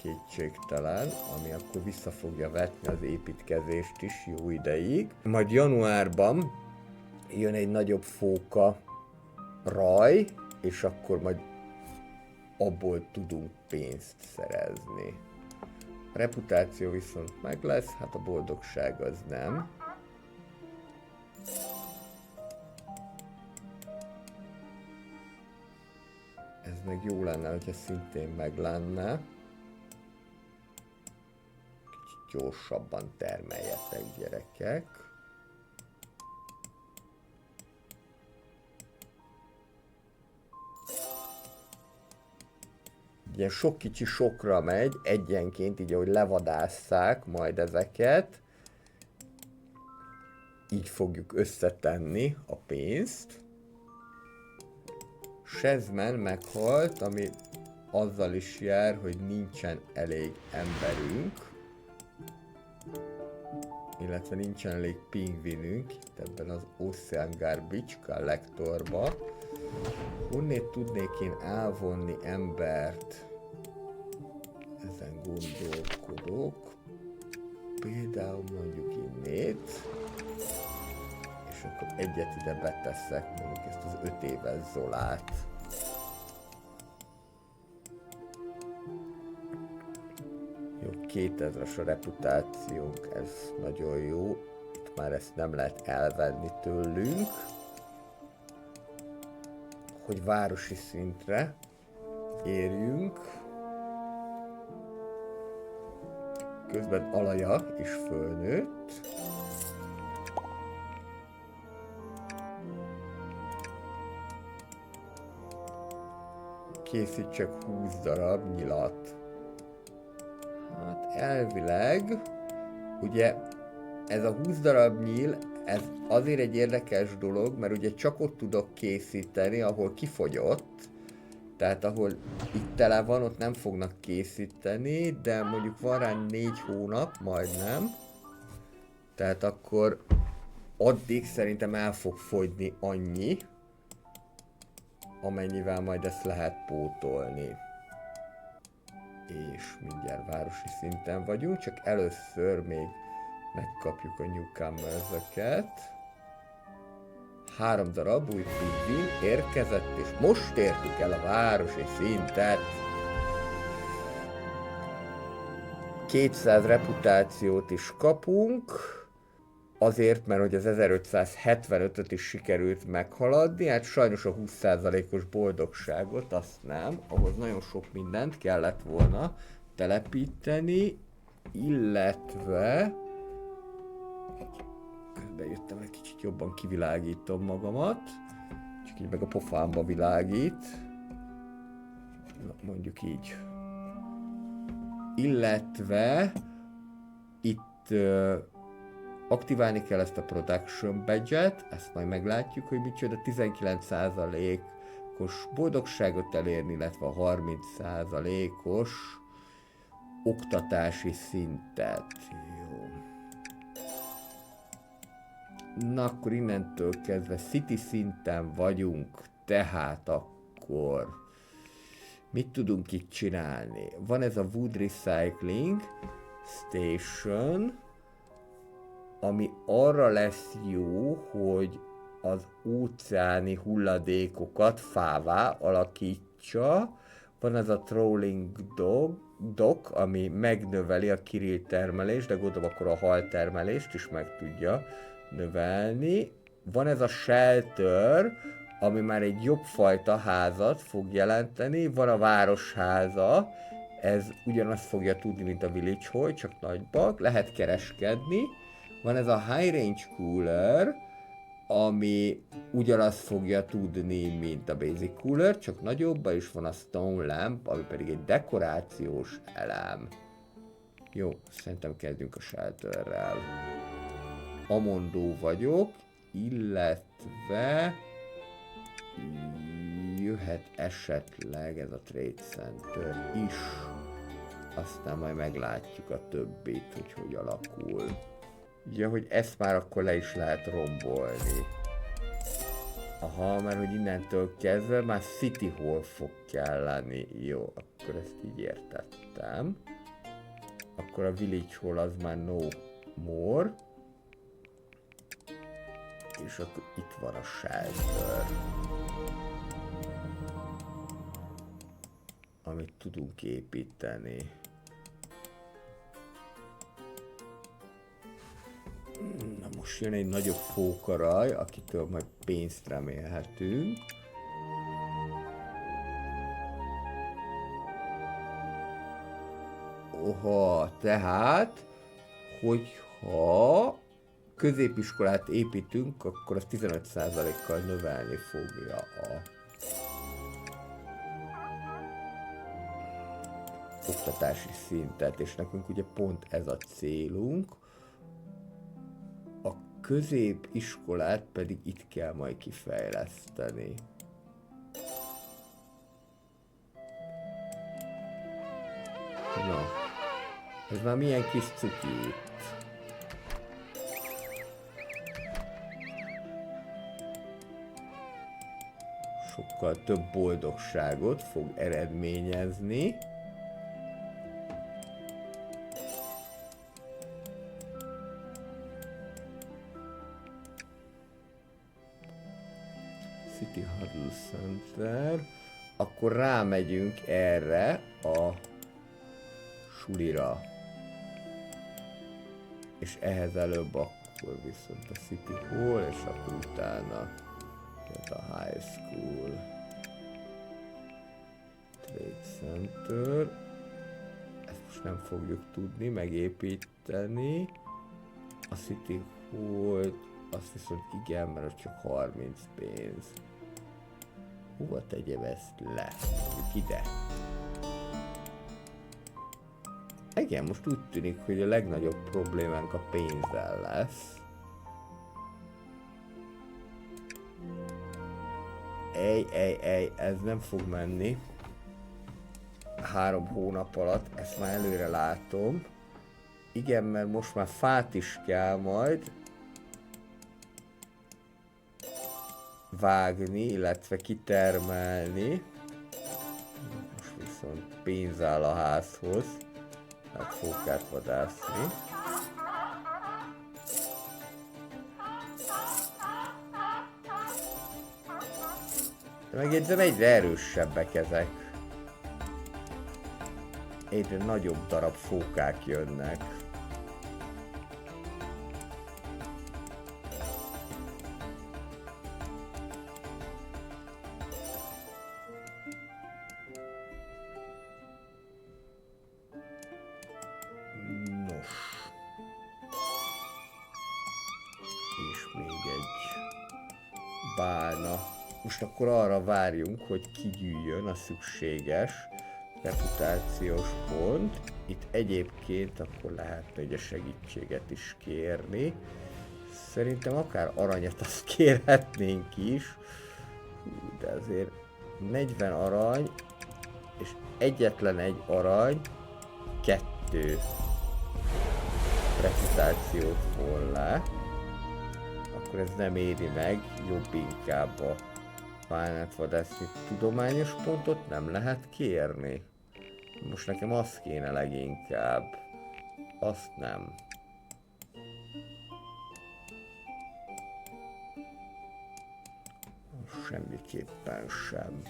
kétségtelen, ami akkor vissza fogja vetni az építkezést is jó ideig. Majd januárban jön egy nagyobb fóka raj, és akkor majd abból tudunk pénzt szerezni. A reputáció viszont meg lesz, hát a boldogság az nem. Ez meg jó lenne, hogyha szintén meg lenne. Kicsit gyorsabban termeljetek, gyerekek. Ilyen sok kicsi sokra megy, egyenként, így ahogy levadásszák majd ezeket. Így fogjuk összetenni a pénzt. Shazman meghalt, ami azzal is jár, hogy nincsen elég emberünk. Illetve nincsen elég pingvinünk itt ebben az Ocean Garbage Collectorba. Honnét tudnék én elvonni embert? Ezen gondolkodok. Például mondjuk innét. És akkor egyet ide beteszek, mondjuk ezt az 5 éves Zolát. Jó, 2000-es a reputációnk, ez nagyon jó. Itt már ezt nem lehet elvenni tőlünk. Hogy városi szintre érjünk. Közben Alaja is fölnőtt. Készítsek 20 darab nyilat. Hát elvileg, ugye ez a 20 darab nyíl, ez azért egy érdekes dolog, mert ugye csak ott tudok készíteni, ahol kifogyott. Tehát ahol itt tele van, ott nem fognak készíteni, de mondjuk van rá 4 hónap, majdnem. Tehát akkor addig szerintem el fog fogyni annyi, amennyivel majd ezt lehet pótolni. És mindjárt városi szinten vagyunk, csak először még megkapjuk a newcomerseket. 3 darab új pingvin érkezett, és most értük el a városi szintet. 200 reputációt is kapunk, azért, mert hogy az 1575-öt is sikerült meghaladni, hát sajnos a 20%-os boldogságot azt nem, ahhoz nagyon sok mindent kellett volna telepíteni, illetve közben jöttem, egy kicsit jobban kivilágítom magamat, csak így meg a pofámba világít, na, mondjuk így. Illetve itt aktiválni kell ezt a production budget, ezt majd meglátjuk, hogy micsoda, 19%-os boldogságot elérni, illetve a 30%-os oktatási szintet. Jó. Na akkor innentől kezdve city szinten vagyunk, tehát akkor mit tudunk itt csinálni? Van ez a Wood Recycling Station, ami arra lesz jó, hogy az óceáni hulladékokat fává alakítsa. Van ez a Trolling Dock, ami megnöveli a kirill termelést, de gondolom akkor a hal termelést is meg tudja növelni. Van ez a Shelter, ami már egy jobb fajta házat fog jelenteni. Van a városháza, ez ugyanazt fogja tudni, mint a Village Hall, csak nagyba, lehet kereskedni. Van ez a High Range Cooler, ami ugyanazt fogja tudni, mint a Basic Cooler, csak nagyobba, és van a Stone Lamp, ami pedig egy dekorációs elem. Jó, szerintem kezdjünk a Shelterrel. Amondó vagyok, illetve jöhet esetleg ez a Trade Center is. Aztán majd meglátjuk a többit, hogy alakul. Ja, hogy ezt már akkor le is lehet rombolni. Aha, mert hogy innentől kezdve már City Hall fog kelleni. Jó, akkor ezt így értettem. Akkor a Village Hall az már no more. És akkor itt van a Shelter, amit tudunk építeni. Na most jön egy nagyobb fókaraj, akitől majd pénzt remélhetünk. Oha, tehát, hogyha középiskolát építünk, akkor az 15%-kal növelni fogja a oktatási szintet, és nekünk ugye pont ez a célunk. A középiskolát pedig itt kell majd kifejleszteni. Na, ez már milyen kis cuki itt. Sokkal több boldogságot fog eredményezni. City Huddle Center. Akkor rámegyünk erre a sulira. És ehhez előbb akkor viszont a City Hall, és akkor utána a High School. Trade Center. Ezt most nem fogjuk tudni megépíteni. A City Hall, azt viszont igen, mert az csak 30 pénz. Hova tegyem ezt le? Mondjuk ide. Igen, most úgy tűnik, hogy a legnagyobb problémánk a pénzzel lesz. Ez nem fog menni. 3 hónap alatt, ezt már előre látom. Igen, mert most már fát is kell majd vágni, illetve kitermelni. Most viszont pénz áll a házhoz. Lehet fókát vadászni. De megjegyzem, egyre erősebbek ezek. Egyre nagyobb darab fókák jönnek. Nos. És még egy bálna. Most akkor arra várjunk, hogy kigyűjjön a szükséges reputációs pont. Itt egyébként akkor lehetne egy segítséget is kérni. Szerintem akár aranyat azt kérhetnénk is. De azért 40 arany és egyetlen egy arany 2 reputációt von le. Akkor ez nem éri meg, jobb inkább a bálnát vadászni. Tudományos pontot nem lehet kérni. Most nekem azt kéne leginkább. Azt nem. Semmiképpen sem.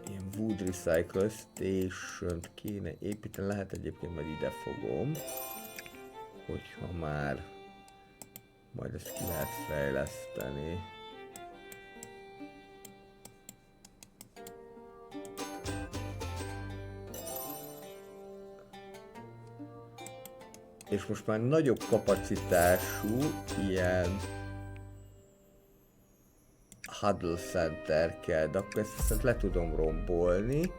Ilyen Wood Recycle Station-t kéne építeni. Lehet egyébként, majd ide fogom. Hogyha már majd ezt ki lehet fejleszteni. És most már nagyobb kapacitású ilyen Huddle Center kell, de akkor ezt viszont le tudom rombolni.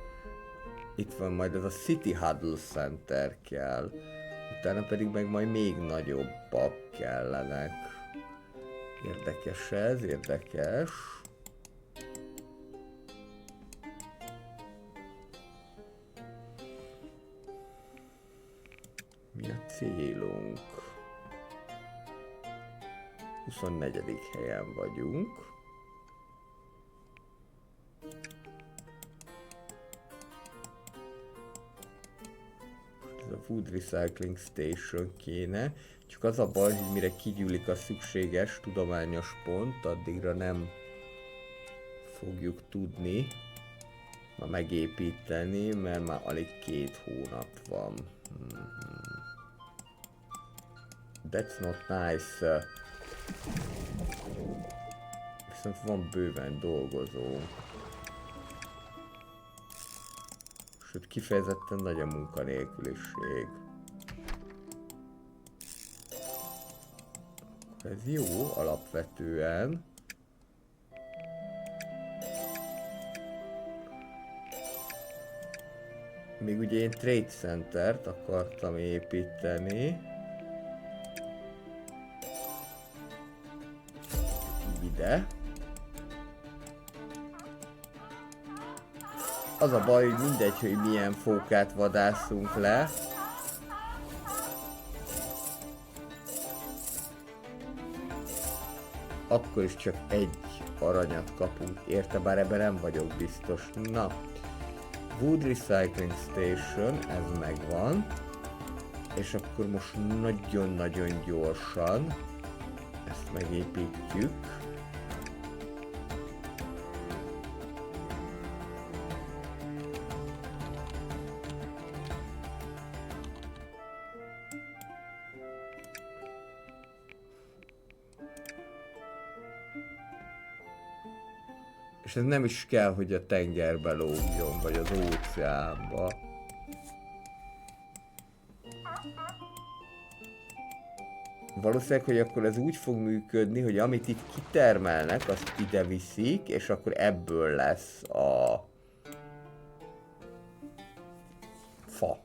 Itt van majd ez a City Huddle Center kell. Utána pedig meg majd még nagyobbak kellenek. Érdekes ez, érdekes. Mi a célunk? 24. helyen vagyunk. Ez a Wood Recycling Station kéne. Csak az a baj, hogy mire kigyűlik a szükséges tudományos pont, addigra nem fogjuk tudni ma megépíteni, mert már alig 2 hónap van. That's not nice. Viszont van bőven dolgozónk. Sőt, kifejezetten nagy a munkanélküliség. Ez jó alapvetően. Még ugye én Trade Centert akartam építeni. Ide. Az a baj, hogy mindegy, hogy milyen fókát vadászunk le. Akkor is csak egy aranyat kapunk érte, bár ebben nem vagyok biztos. Na, Wood Recycling Station, ez megvan. És akkor most nagyon-nagyon gyorsan ezt megépítjük. És ez nem is kell, hogy a tengerbe lógjon, vagy az óceánba. Valószínűleg, hogy akkor ez úgy fog működni, hogy amit itt kitermelnek, azt ide viszik, és akkor ebből lesz a fa.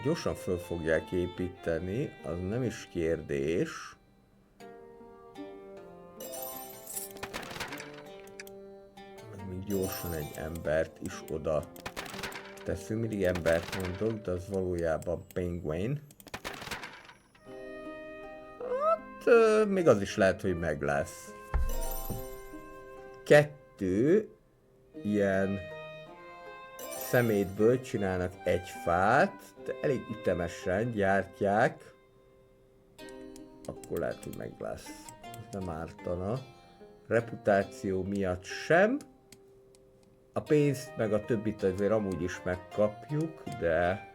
Gyorsan föl fogják építeni, az nem is kérdés. Még gyorsan egy embert is oda teszünk. Mindig embert mondok, de az valójában penguin. Hát, még az is lehet, hogy meg lesz. 2 ilyen szemétből csinálnak egy fát, de elég ütemesen gyártják, akkor lehet, hogy meg lesz. Ez nem ártana. Reputáció miatt sem. A pénzt meg a többit azért amúgy is megkapjuk, de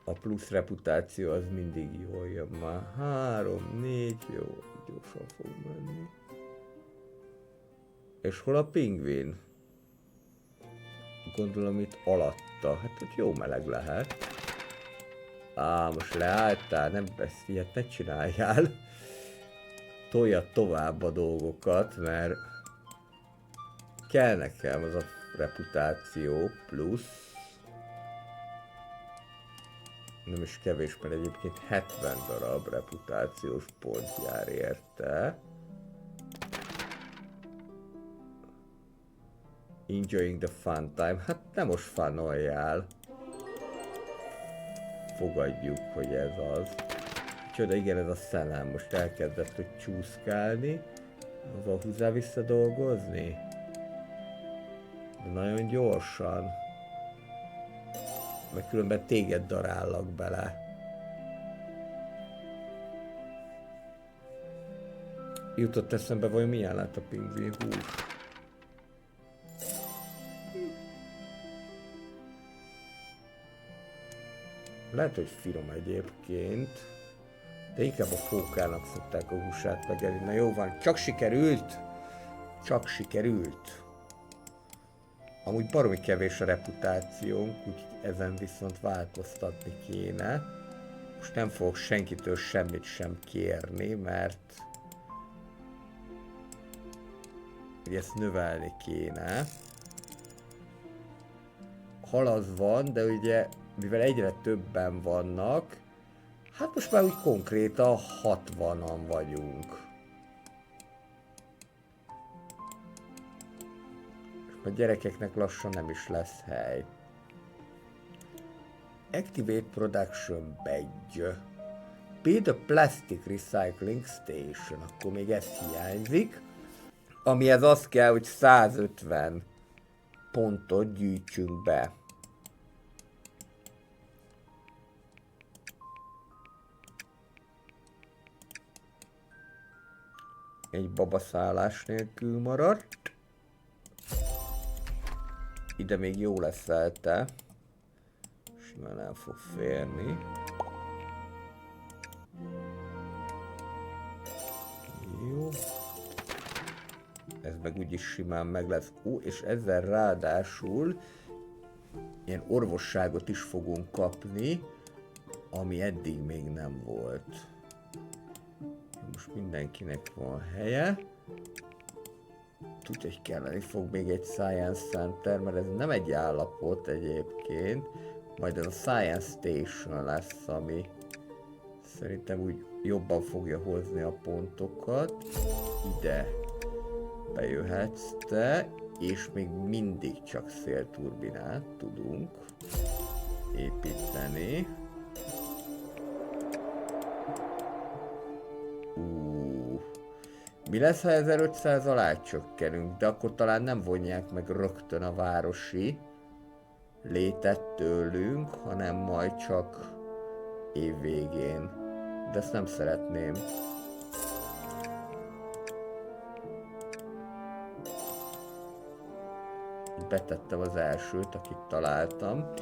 a plusz reputáció az mindig jól jön már. 3, 4, jó, gyorsan fog menni. És hol a pingvin? Gondolom itt alatta. Hát ott jó meleg lehet. Most leálltál, nem vesz, ilyet ne csináljál. Tolja tovább a dolgokat, mert kell nekem az a reputáció plusz. Nem is kevés, mert egyébként 70 darab reputációs pont jár érte. Enjoying the fun time. Hát nem most funoljál. Fogadjuk, hogy ez az. Csoda, igen, ez a szelem. Most elkezdett, hogy csúszkálni. Azzal húzzál vissza dolgozni? De nagyon gyorsan. Meg különben téged darállak bele. Jutott eszembe, vajon milyen lett a pingvin hús? Lehet, hogy finom egyébként, de inkább a fókának szokták a húsát megenni. Na jó van, csak sikerült! Csak sikerült! Amúgy baromi kevés a reputációnk, úgyhogy ezen viszont változtatni kéne. Most nem fogok senkitől semmit sem kérni, mert hogy ezt növelni kéne. Hal az van, de ugye mivel egyre többen vannak, hát most már úgy konkrétan 60-an vagyunk. A gyerekeknek lassan nem is lesz hely. Activate Production Badge. Build a Plastic Recycling Station. Akkor még ez hiányzik. Amihez az kell, hogy 150 pontot gyűjtsünk be. Egy babaszállás nélkül maradt. Ide még jó lesz elte. Simán el fog férni. Jó. Ez meg úgyis simán meg lesz. És ezzel ráadásul ilyen orvosságot is fogunk kapni, ami eddig még nem volt. Most mindenkinek van helye. Tudja, hogy kelleni fog még egy Science Center, mert ez nem egy állapot egyébként. Majd ez a Science Station lesz, ami szerintem úgy jobban fogja hozni a pontokat. Ide bejöhetsz te, és még mindig csak szélturbinát tudunk építeni. Mi lesz, ha 1500 alá csökkenünk, de akkor talán nem vonják meg rögtön a városi létet tőlünk, hanem majd csak év végén. De ezt nem szeretném. Betettem az elsőt, akit találtam.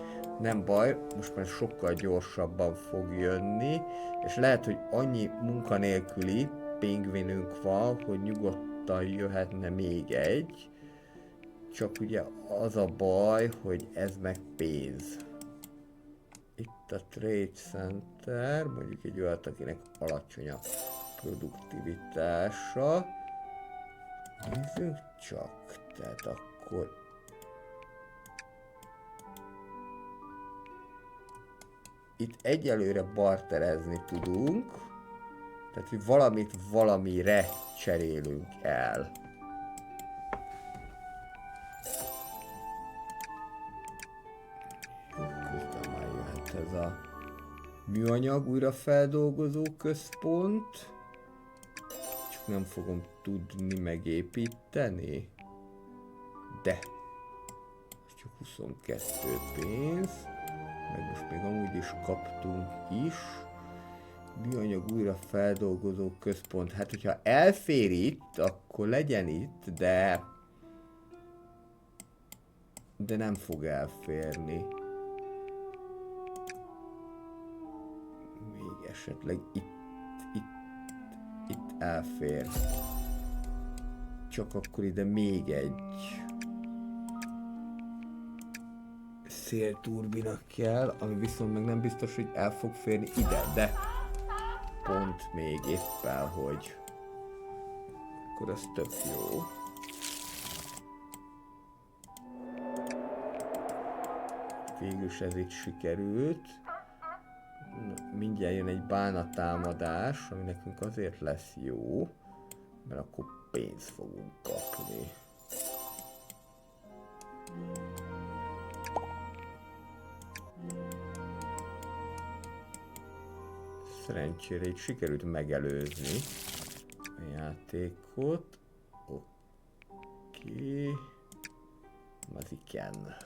Nem baj, most már sokkal gyorsabban fog jönni, és lehet, hogy annyi munkanélküli pingvinünk van, hogy nyugodtan jöhetne még egy. Csak ugye az a baj, hogy ez meg pénz. Itt a Trade Center, mondjuk egy olyat, akinek alacsony a produktivitása. Nézzünk csak, tehát akkor itt egyelőre barterezni tudunk, tehát hogy valamit valamire cserélünk el. Közben már jöhet ez a műanyag újrafeldolgozó központ. Csak nem fogom tudni megépíteni. De csak 22 pénz. Meg most még amúgy is kaptunk is. Műanyag újrafeldolgozó központ. Hát, hogyha elfér itt, akkor legyen itt, de nem fog elférni. Még esetleg itt elfér. Csak akkor ide még egy szélturbina kell, ami viszont meg nem biztos, hogy el fog férni ide, de pont még éppen, hogy akkor ez tök jó. Végülis ez itt sikerült. Na, mindjárt jön egy bánattámadás, ami nekünk azért lesz jó, mert akkor pénzt fogunk kapni. Szerencsére itt sikerült megelőzni a játékot. Oké. Maziken.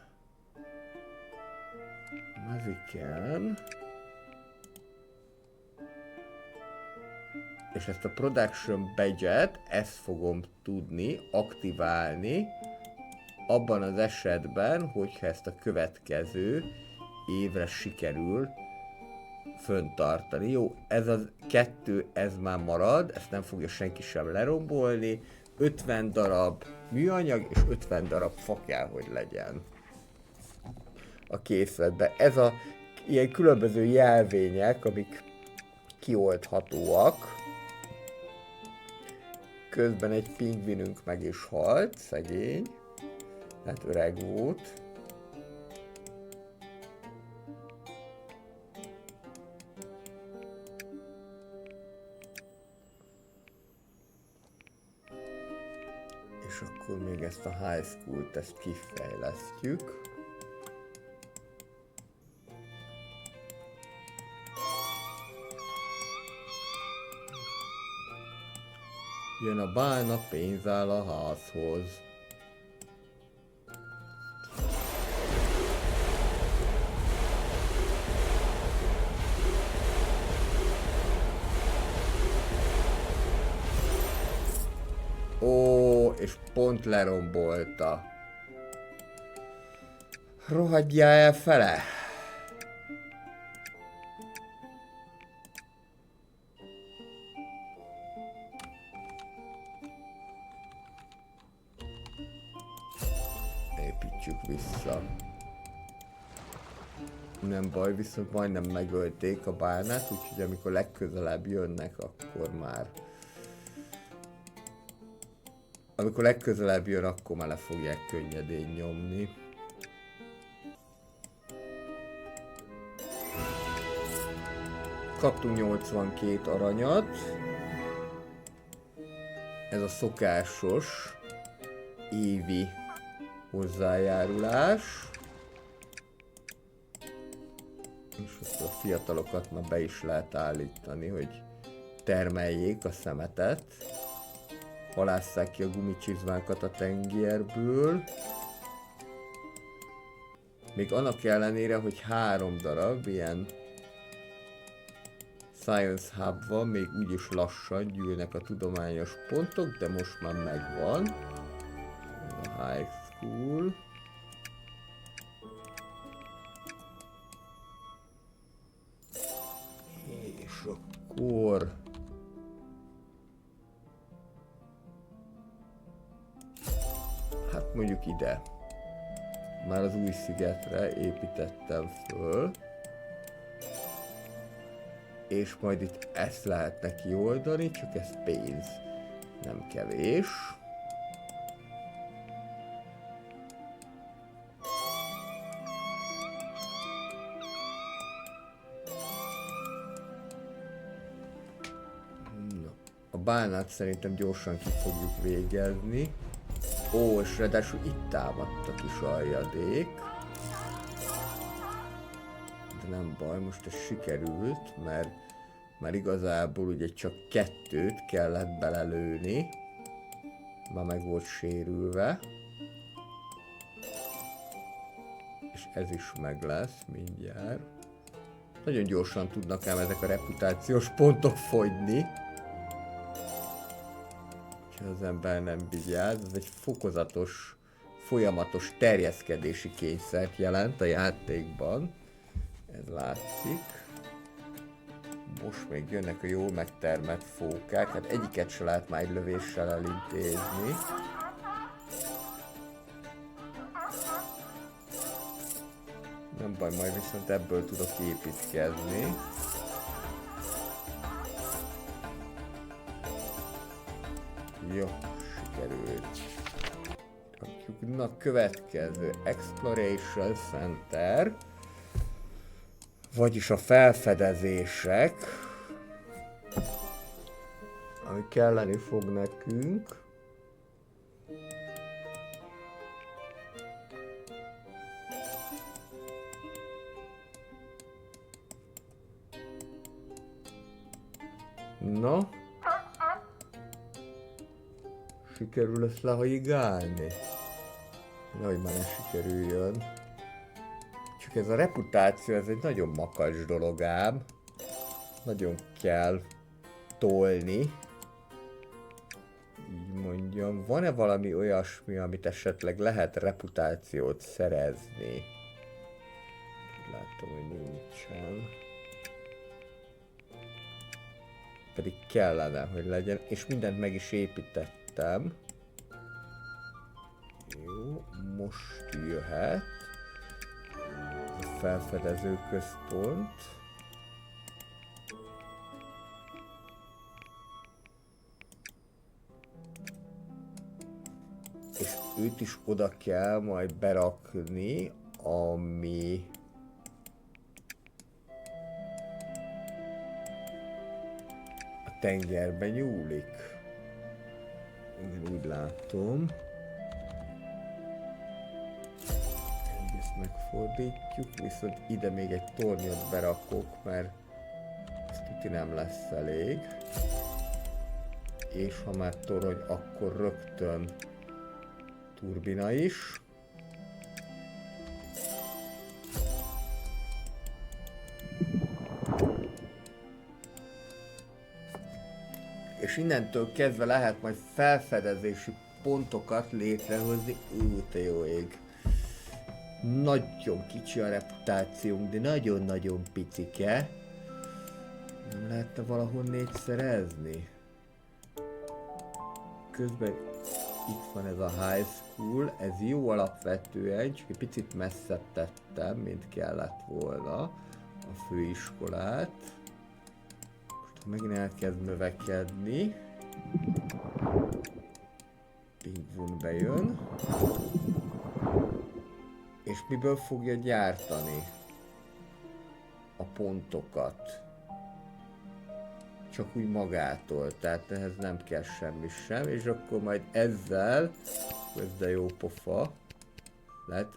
És ezt a Production Badge-et, ezt fogom tudni aktiválni abban az esetben, hogyha ezt a következő évre sikerül föntartani. Jó, ez a 2, ez már marad, ezt nem fogja senki sem lerombolni. 50 darab műanyag és 50 darab fa kell, hogy legyen a készletben. Ez a ilyen különböző jelvények, amik kioldhatóak. Közben egy pingvinünk meg is halt, szegény. Hát öreg volt. És akkor még ezt a high school-t, ezt kifejlesztjük. Jön a bálna, pénz áll a házhoz. Ó, és pont lerombolta. Rohadjál el fele! Építsük vissza. Nem baj, viszont majdnem megölték a bálnát, úgyhogy amikor legközelebb jönnek, akkor már... Amikor legközelebb jön, akkor már le fogják könnyedén nyomni. Kaptunk 82 aranyat. Ez a szokásos évi hozzájárulás. És azt a fiatalokat már be is lehet állítani, hogy termeljék a szemetet. Halásszák ki a gumicsizmákat a tengerből. Még annak ellenére, hogy 3 darab ilyen Science Hub van, még úgyis lassan gyűlnek a tudományos pontok, de most már megvan. A High School. akkor... Hát mondjuk ide. Már az új szigetre építettem föl. És majd itt ezt lehetne kioldani, csak ez pénz. Nem kevés. A bánát szerintem gyorsan ki fogjuk végezni. Ó, és ráadásul itt támadtak is aljadék. De nem baj, most ez sikerült, mert már igazából ugye csak 2 kellett belelőni. Már meg volt sérülve. És ez is meg lesz mindjárt. Nagyon gyorsan tudnak ám ezek a reputációs pontok fogyni. Ha az ember nem vigyáz, ez egy fokozatos, folyamatos terjeszkedési kényszert jelent a játékban. Ez látszik. Most még jönnek a jól megtermett fókák, hát egyiket se lehet már egy lövéssel elintézni. Nem baj, majd viszont ebből tudok építkezni. Jó, sikerült. Na, következő Exploration Center. Vagyis a felfedezések. Ami kelleni fog nekünk. Na. Sikerül ezt lehajigálni? Nehogy már ne sikerüljön. Csak ez a reputáció, ez egy nagyon makacs dolog ám. Nagyon kell tolni. Így mondjam, van-e valami olyasmi, amit esetleg lehet reputációt szerezni? Látom, hogy nincsen. Pedig kellene, hogy legyen, és mindent meg is építettem. Jó, most jöhet a felfedező központ. És őt is oda kell majd berakni, ami... a tengerbe nyúlik. Én úgy látom. Ezt megfordítjuk, viszont ide még egy tornyot berakok, mert ez tuti nem lesz elég. És ha már torony, akkor rögtön turbina is. És innentől kezdve lehet majd felfedezési pontokat létrehozni. Te jó ég. Nagyon kicsi a reputációnk, de nagyon-nagyon picike. Nem lehetne valahonnét szerezni? Közben itt van ez a high school, ez jó alapvetően, csak egy picit messzebb tettem, mint kellett volna a főiskolát. Most megint elkezd növekedni. Pingvin bejön. És miből fogja gyártani a pontokat? Csak úgy magától, tehát ehhez nem kell semmi sem, és akkor majd ezzel, ez de jó pofa, lehet,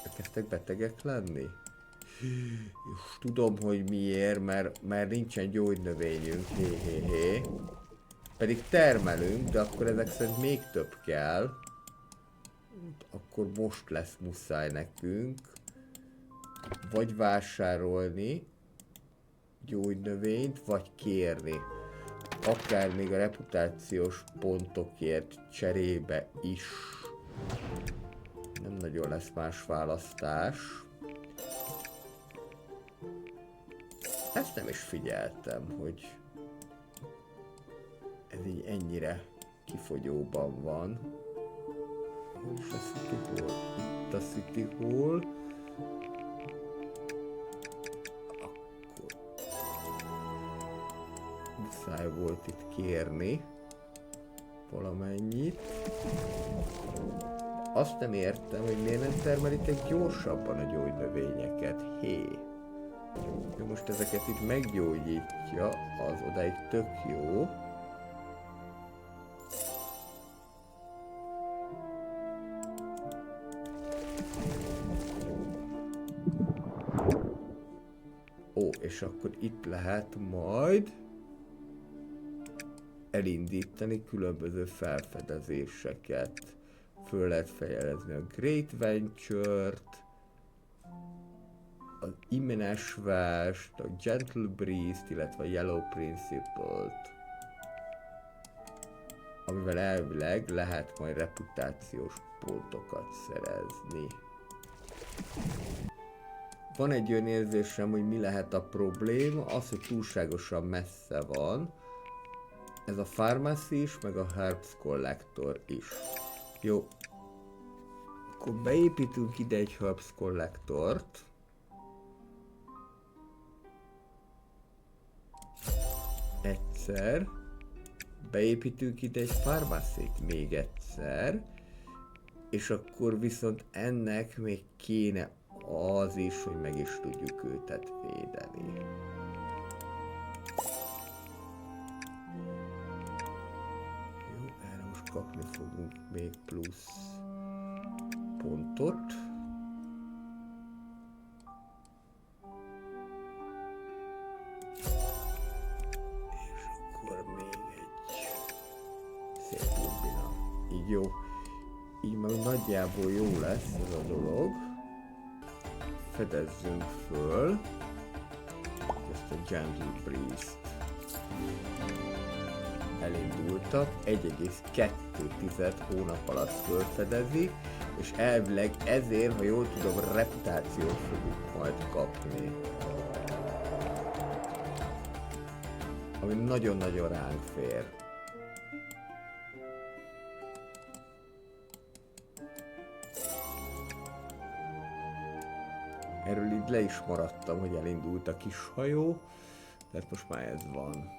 elkezdtek betegek lenni? És tudom, hogy miért, mert nincsen gyógynövényünk, hé. Pedig termelünk, de akkor ezek szerint még több kell. Akkor most lesz muszáj nekünk vagy vásárolni gyógynövényt, vagy kérni. Akár még a reputációs pontokért cserébe is. Nem nagyon lesz más választás. Ezt nem is figyeltem, hogy ez így ennyire kifogyóban van. Hol is a City Hall? Itt a City Hall. Akkor muszáj volt itt kérni valamennyit. Azt nem értem, hogy miért nem termelitek gyorsabban a gyógynövényeket. Hé! Jó, most ezeket itt meggyógyítja, az odáig tök jó. Ó, és akkor itt lehet majd elindítani különböző felfedezéseket. Föl lehet fejelezni a Great Venture-t, az Immenes Vást, a Gentle Breeze-t, illetve a Yellow Principle-t. Amivel elvileg lehet majd reputációs pontokat szerezni. Van egy olyan érzésem, hogy mi lehet a probléma, az, hogy túlságosan messze van. Ez a Pharmacy is, meg a Herbs Collector is. Jó. Akkor beépítünk ide egy Herbs Collectort. Egyszer. Beépítünk ide egy Pharmacy-t még egyszer. És akkor viszont ennek még kéne az is, hogy meg is tudjuk őket védeni. Jó, erre most kapni fogunk még plusz pontot. És akkor még egy szép turbina. Így jó. Így már nagyjából jó lesz ez a dolog. Fedezzünk föl ezt a Gentle Breeze-t. Elindultak, 1,2 hónap alatt fölfedezi, és elvileg ezért, ha jól tudom, reputációt fogunk majd kapni. Ami nagyon-nagyon ránk fér. Erről így le is maradtam, hogy elindult a kis hajó, tehát most már ez van.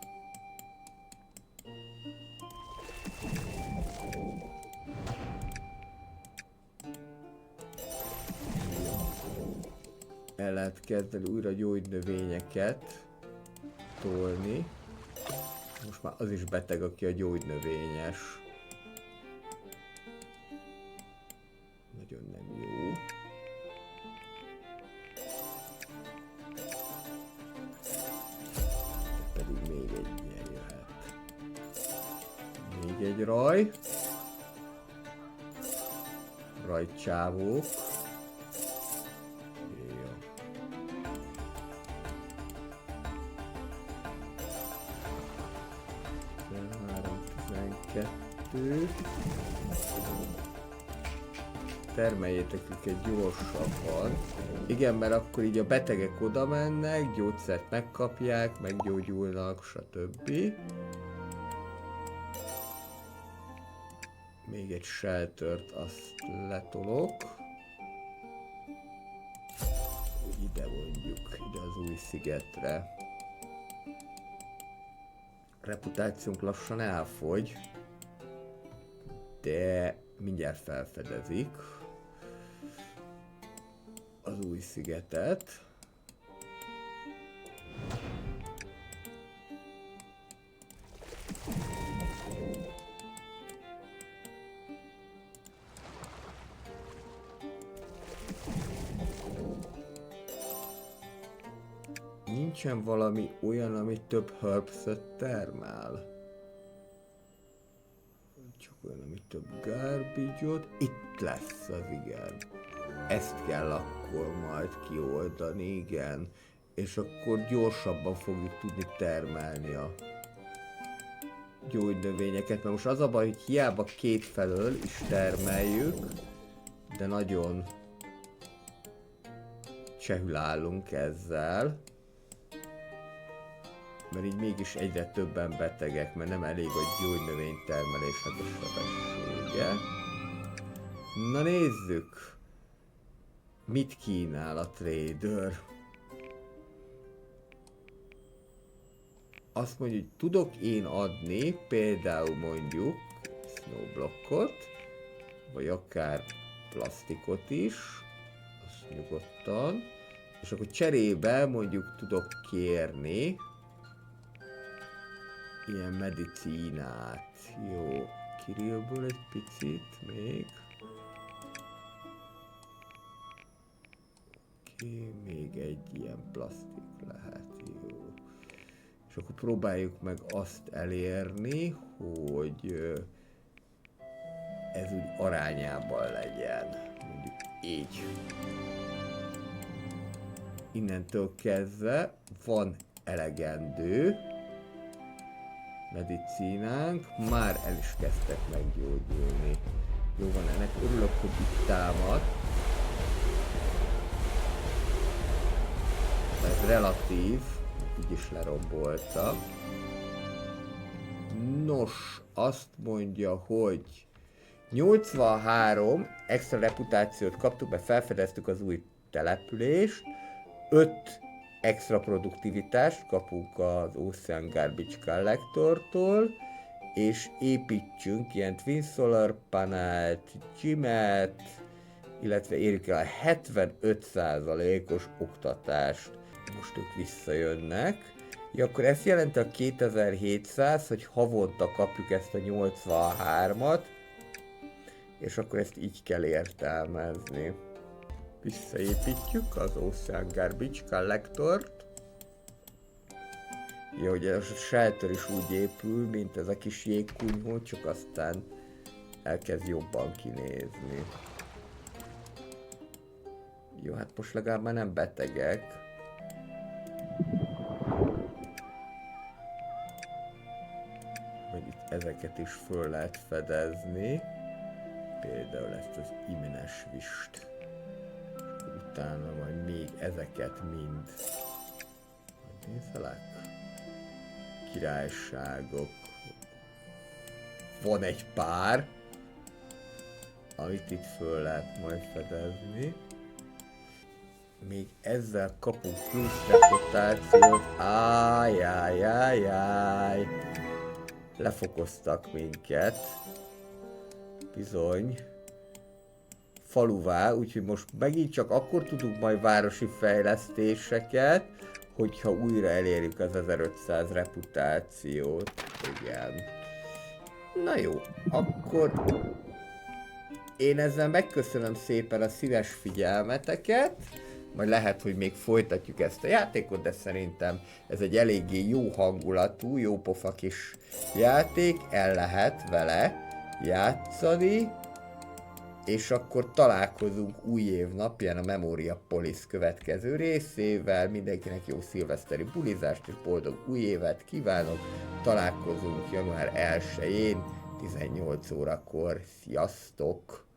El lehet kezdeni újra gyógynövényeket tolni. Most már az is beteg, aki a gyógynövényes. Nagyon nem jó. Pedig még egy ilyen jöhet. Még egy raj. Rajcsávók. Jó. Három, 12. Termeljétek őket gyorsabban. Igen, mert akkor így a betegek oda mennek, gyógyszert megkapják, meggyógyulnak, stb. Még egy sheltert azt letolok. Ide mondjuk, ide az új szigetre. Reputációnk lassan elfogy, de mindjárt felfedezik az új szigetet. Nincsen valami olyan, ami több herbs-et termel. Csak olyan, ami több garbage-ot. Itt lesz az, igen. Ezt kell akkor majd kioldani, igen. És akkor gyorsabban fogjuk tudni termelni a gyógynövényeket. Mert most az a baj, hogy hiába két felől is termeljük, de nagyon csehül állunk ezzel. mert így mégis egyre többen betegek, mert nem elég a gyógynövénytermelésnek a sebessége. Na nézzük, mit kínál a trader. Azt mondja, hogy tudok én adni például mondjuk snowblockot, vagy akár plastikot is, azt nyugodtan, és akkor cserébe mondjuk tudok kérni ilyen medicínát. Jó, Kirillből egy picit még. Oké, még egy ilyen plastik lehet, jó. És akkor próbáljuk meg azt elérni, hogy ez úgy arányában legyen. Mondjuk így. Innentől kezdve van elegendő medicínánk, már el is kezdtek meggyógyulni. Jó van, ennek örülök, hogy itt támad. Ez relatív, így is lerombolta. Nos, azt mondja, hogy 83 extra reputációt kaptuk, mert felfedeztük az új települést, 5 extra produktivitást kapunk az Ocean Garbage Collectortól, és építsünk ilyen Twin Solar Panelt, gymet, illetve érjük el a 75%-os oktatást. Most ők visszajönnek. Ja, akkor ezt jelenti a 2700, hogy havonta kapjuk ezt a 83-at, és akkor ezt így kell értelmezni. Visszaépítjük az Ocean Garbage Collectort. Ja, ugye a shelter is úgy épül, mint ez a kis jégkunyhó, csak aztán elkezd jobban kinézni. Jó, hát most legalább már nem betegek. Meg itt ezeket is föl lehet fedezni. Például ezt az imines vist. Utána majd még ezeket mind. Nézzelek. Királyságok. Van egy pár, amit itt föl lehet majd fedezni. Még ezzel kapunk plusz reputációt. Ájjájjájjáj. Lefokoztak minket. Bizony. Faluvá, úgyhogy most megint csak akkor tudunk majd városi fejlesztéseket, hogyha újra elérjük az 1500 reputációt. Igen. Na jó, akkor én ezzel megköszönöm szépen a szíves figyelmeteket, majd lehet, hogy még folytatjuk ezt a játékot, de szerintem ez egy eléggé jó hangulatú, jó pofa kis játék, el lehet vele játszani, és akkor találkozunk új év napján a Memoria Police következő részével. Mindenkinek jó szilveszteri bulizást és boldog új évet kívánok. Találkozunk január 1-én 18 órakor. Sziasztok!